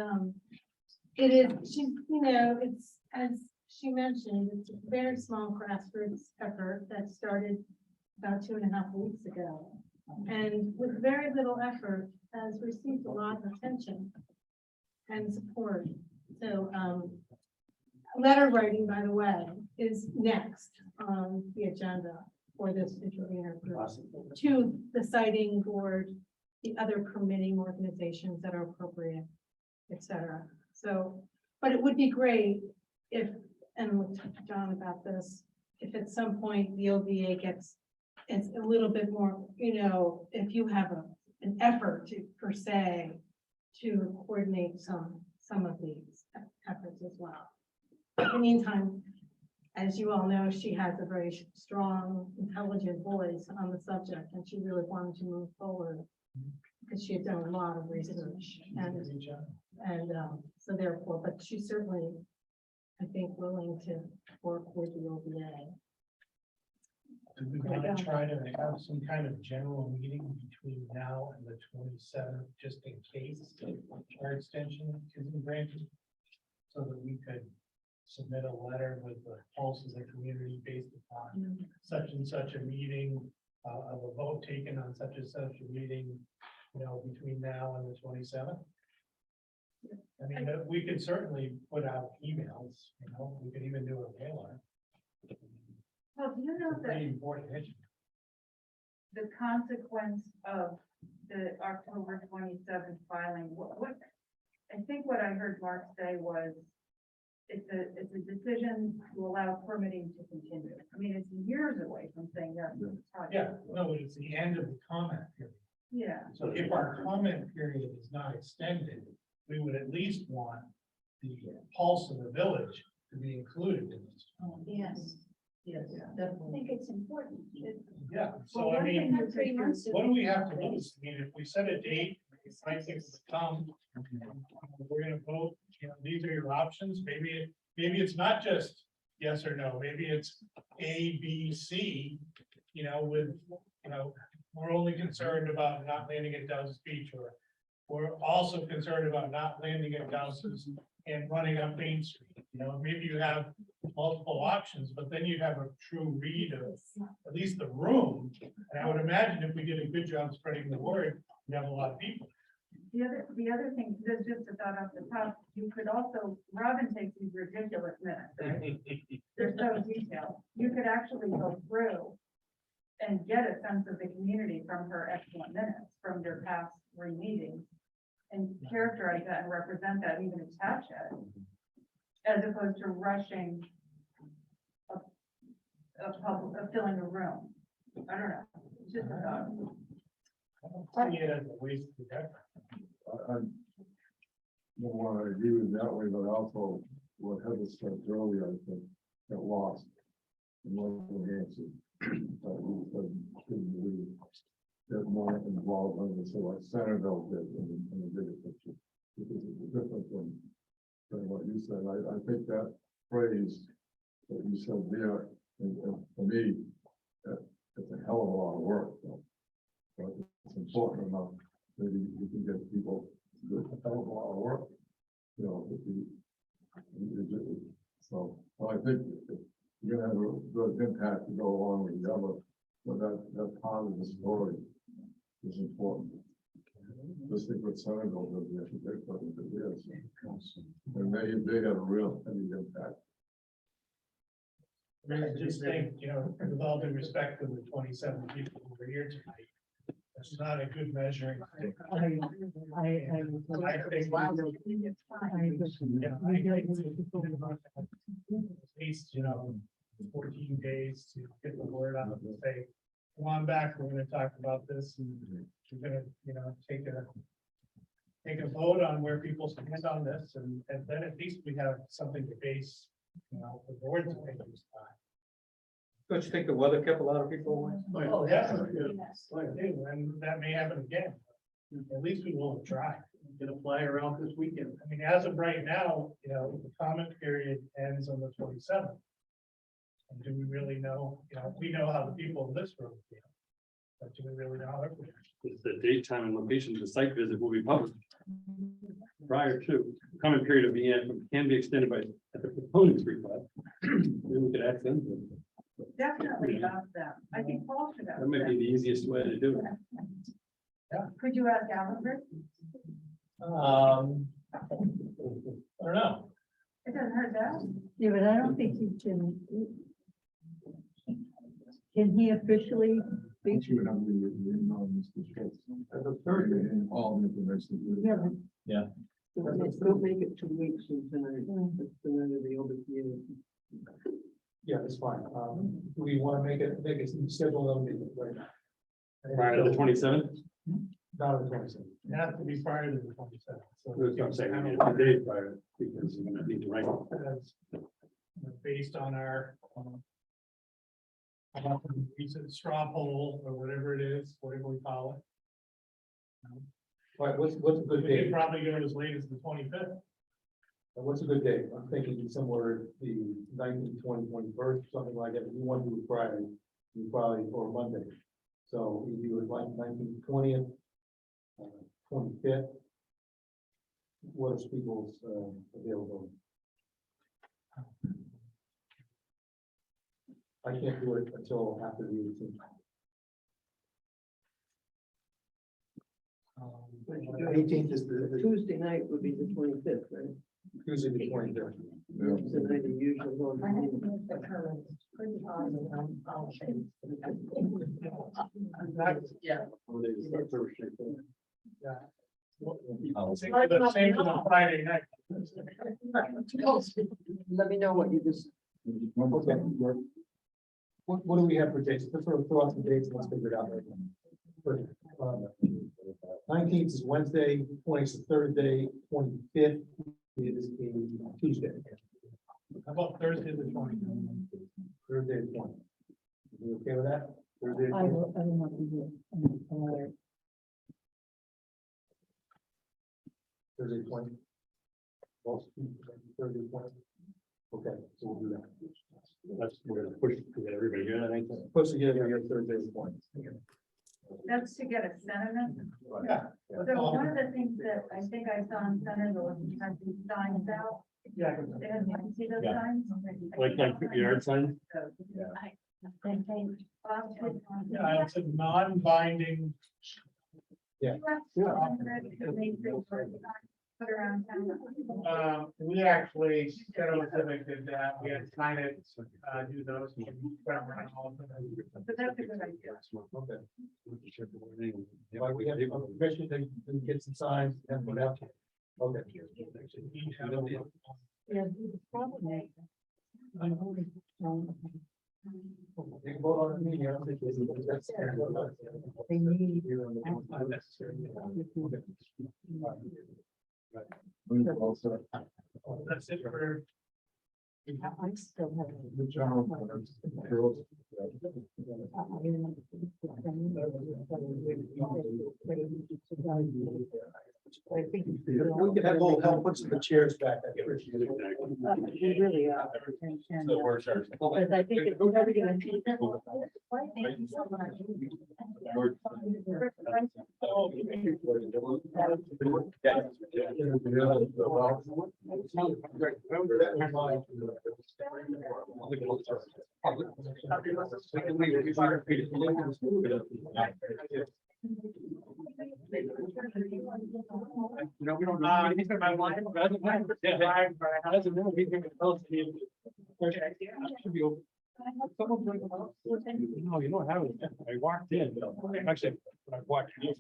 S15: it is, it's, as she mentioned, it's a very small grassroots effort that started about 2.5 weeks ago. And with very little effort has received a lot of attention and support. So, letter writing, by the way, is next on the agenda for this intervener group to the siting board, the other permitting organizations that are appropriate, et cetera. So, but it would be great if, and we'll talk to John about this, if at some point the OVA gets, it's a little bit more, if you have an effort to, per se, to coordinate some of these efforts as well. In the meantime, as you all know, she has a very strong, intelligent voice on the subject, and she really wanted to move forward because she had done a lot of research, and so therefore, but she's certainly, I think, willing to work with the OVA.
S3: Do we want to try to have some kind of general meeting between now and the 27th, just in case our extension isn't granted? So that we could submit a letter with the pulse of the community based upon such and such a meeting, of a vote taken on such and such a meeting, between now and the 27th. I mean, we could certainly put out emails, we could even do a mailer.
S10: Well, do you know that
S3: Pretty important issue.
S10: the consequence of the October 27th filing, what, I think what I heard Mark say was it's a decision to allow permitting to continue. I mean, it's years away from saying yes to the project.
S3: Yeah, no, it's the end of the comment period.
S10: Yeah,
S3: So if our comment period is not extended, we would at least want the pulse of the village to be included in this.
S8: Yes,
S14: Yes,
S8: I
S14: definitely.
S8: think it's important.
S3: Yeah,
S8: Well,
S3: so
S8: what
S3: I
S8: if they
S3: mean,
S8: have 3 months?
S3: what do we have to lose? I mean, if we set a date, I think it's come, we're gonna vote, you know, these are your options. Maybe it's not just yes or no. Maybe it's A, B, C, you know, with, you know, we're only concerned about not landing at Dowses Beach, or we're also concerned about not landing at Dowses and running up Main Street. You know, maybe you have multiple options, but then you have a true read of at least the room. And I would imagine if we did a good job spreading the word, we have a lot of people.
S10: The other thing, this just a thought off the top, you could also, Robin takes these ridiculous minutes, right? They're so detailed. You could actually go through and get a sense of the community from her excellent minutes, from their past 3 meetings, and characterize that and represent that, even attach it, as opposed to rushing filling a room. I don't know. It's just a thought.
S3: I don't see it as a waste of effort.
S5: I don't want to agree with that way, but also what Heather said earlier, I think, got lost. And what the answer. Get more involved in the, so like Centerville did in the bigger picture. Because it's different than what you said. I think that phrase that you said there, and for me, it's a hell of a lot of work. But it's important enough, maybe you can get people to do a hell of a lot of work. You know, so I think you're gonna have a good impact to go along with the other, but that part of the story is important. Just think what Centerville did, they put into this. And they had a real heavy impact.
S3: I just think, you know, with all due respect to the 27 people who were here tonight, that's not a good measuring stick.
S14: I
S3: think- At least, you know, 14 days to get the word out and say, come on back, we're gonna talk about this, and we're gonna, you know, take a vote on where people stand on this, and then at least we have something to base, you know, the board's opinions on.
S11: Don't you think the weather kept a lot of people away?
S3: Oh, yeah. And that may happen again. At least we will try. Gonna fly around this weekend. I mean, as of right now, you know, the comment period ends on the 27th. And do we really know, you know, we know how the people in this room feel. But do we really know how everyone?
S13: It's the date, time, and location of the site visit will be published prior to comment period of the end can be extended by at the proponent's request. Maybe we could ask them.
S10: Definitely ask them. I think Paul should ask
S13: That might be
S10: them.
S13: the easiest way to do it.
S10: Could you ask Alan?
S7: I don't know.
S10: It doesn't hurt to ask.
S14: Yeah, but I don't think you can. Can he officially speak?
S5: Once you would have Mr. Schultz, at the third meeting, all the information.
S14: Yeah, but-
S7: Yeah.
S4: Don't make it 2 weeks from tonight. That's the end of the open meeting.
S3: Yeah, that's fine. Do we want to make it schedule them right now?
S13: Prior to the 27th?
S3: Not the 27th. It has to be prior to the 27th. So
S13: That's what I'm saying, we need a few days prior, because you're gonna need to write.
S3: That's, based on our recent straw poll or whatever it is, whatever we call it.
S11: Right, what's a good
S3: We
S11: day?
S3: could probably go as late as the 25th.
S11: What's a good day? I'm thinking somewhere the 19th, 20th, 21st, something like that. If you want to do it Friday, you probably, or Monday. So if you would like 19th, 20th, 25th. What is people's availability? I can't do it until after the 18th. 18th is the
S4: Tuesday night would be the 25th, right?
S11: Tuesday, the 23rd.
S4: It's the night of usual voting.
S3: Yeah.
S7: Oh.
S3: Same for the Friday night.
S4: Let me know what you just.
S11: Okay. What do we have for dates? Let's sort of throw out some dates and let's figure it out. 19th is Wednesday, 20th is Thursday, 25th
S3: is a Tuesday.
S1: How about Thursday the 20th?
S3: Thursday the 20th. You okay with that? Thursday. the
S14: I
S3: 20th?
S14: will, I will not be here.
S3: Thursday 20. Thursday 20. Okay, so we'll do that.
S13: That's, we're gonna push to get everybody here, I think.
S3: Supposed to get here Thursday 20.
S10: That's to get a sentiment.
S3: Yeah.
S10: So one of the things that I think I saw in Centerville was you had these signs out.
S3: Yeah.
S10: They had, you can see those
S13: Yeah.
S10: signs?
S13: Like yard signs?
S1: Yeah, it's a non-binding.
S3: Yeah.
S10: Put around town.
S1: We actually, Federal Civic did that. We had signed it, do those.
S10: But that's a good idea.
S3: Okay. Well, we have permission to get some signs and whatever. Okay.
S14: Yeah, the problem is, I'm only,
S3: You can vote on it, I don't think it's-
S14: they need.
S5: Also,
S1: That's it for.
S14: I still have.
S5: the general. Girls.
S14: I think.
S3: We can have a little help put some of the chairs back.
S14: We really are. And,
S7: So we're sure.
S14: because I think it's never gonna.
S10: Thank you so much.
S13: No, we don't.
S1: My wife,
S13: Doesn't know, he's gonna tell us he- Should be open. Someone bring them up. No, you know what happened? I walked in, actually, when I walked in,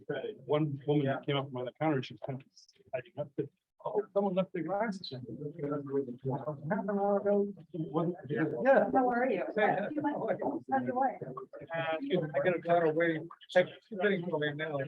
S13: one woman came up from the counter, and she was kind of hiding up. Oh, someone left their glasses. Half an hour ago. Yeah.
S10: How are you?
S13: Hey,
S10: How's your wife?
S13: I got a daughter waiting. She's getting for me now.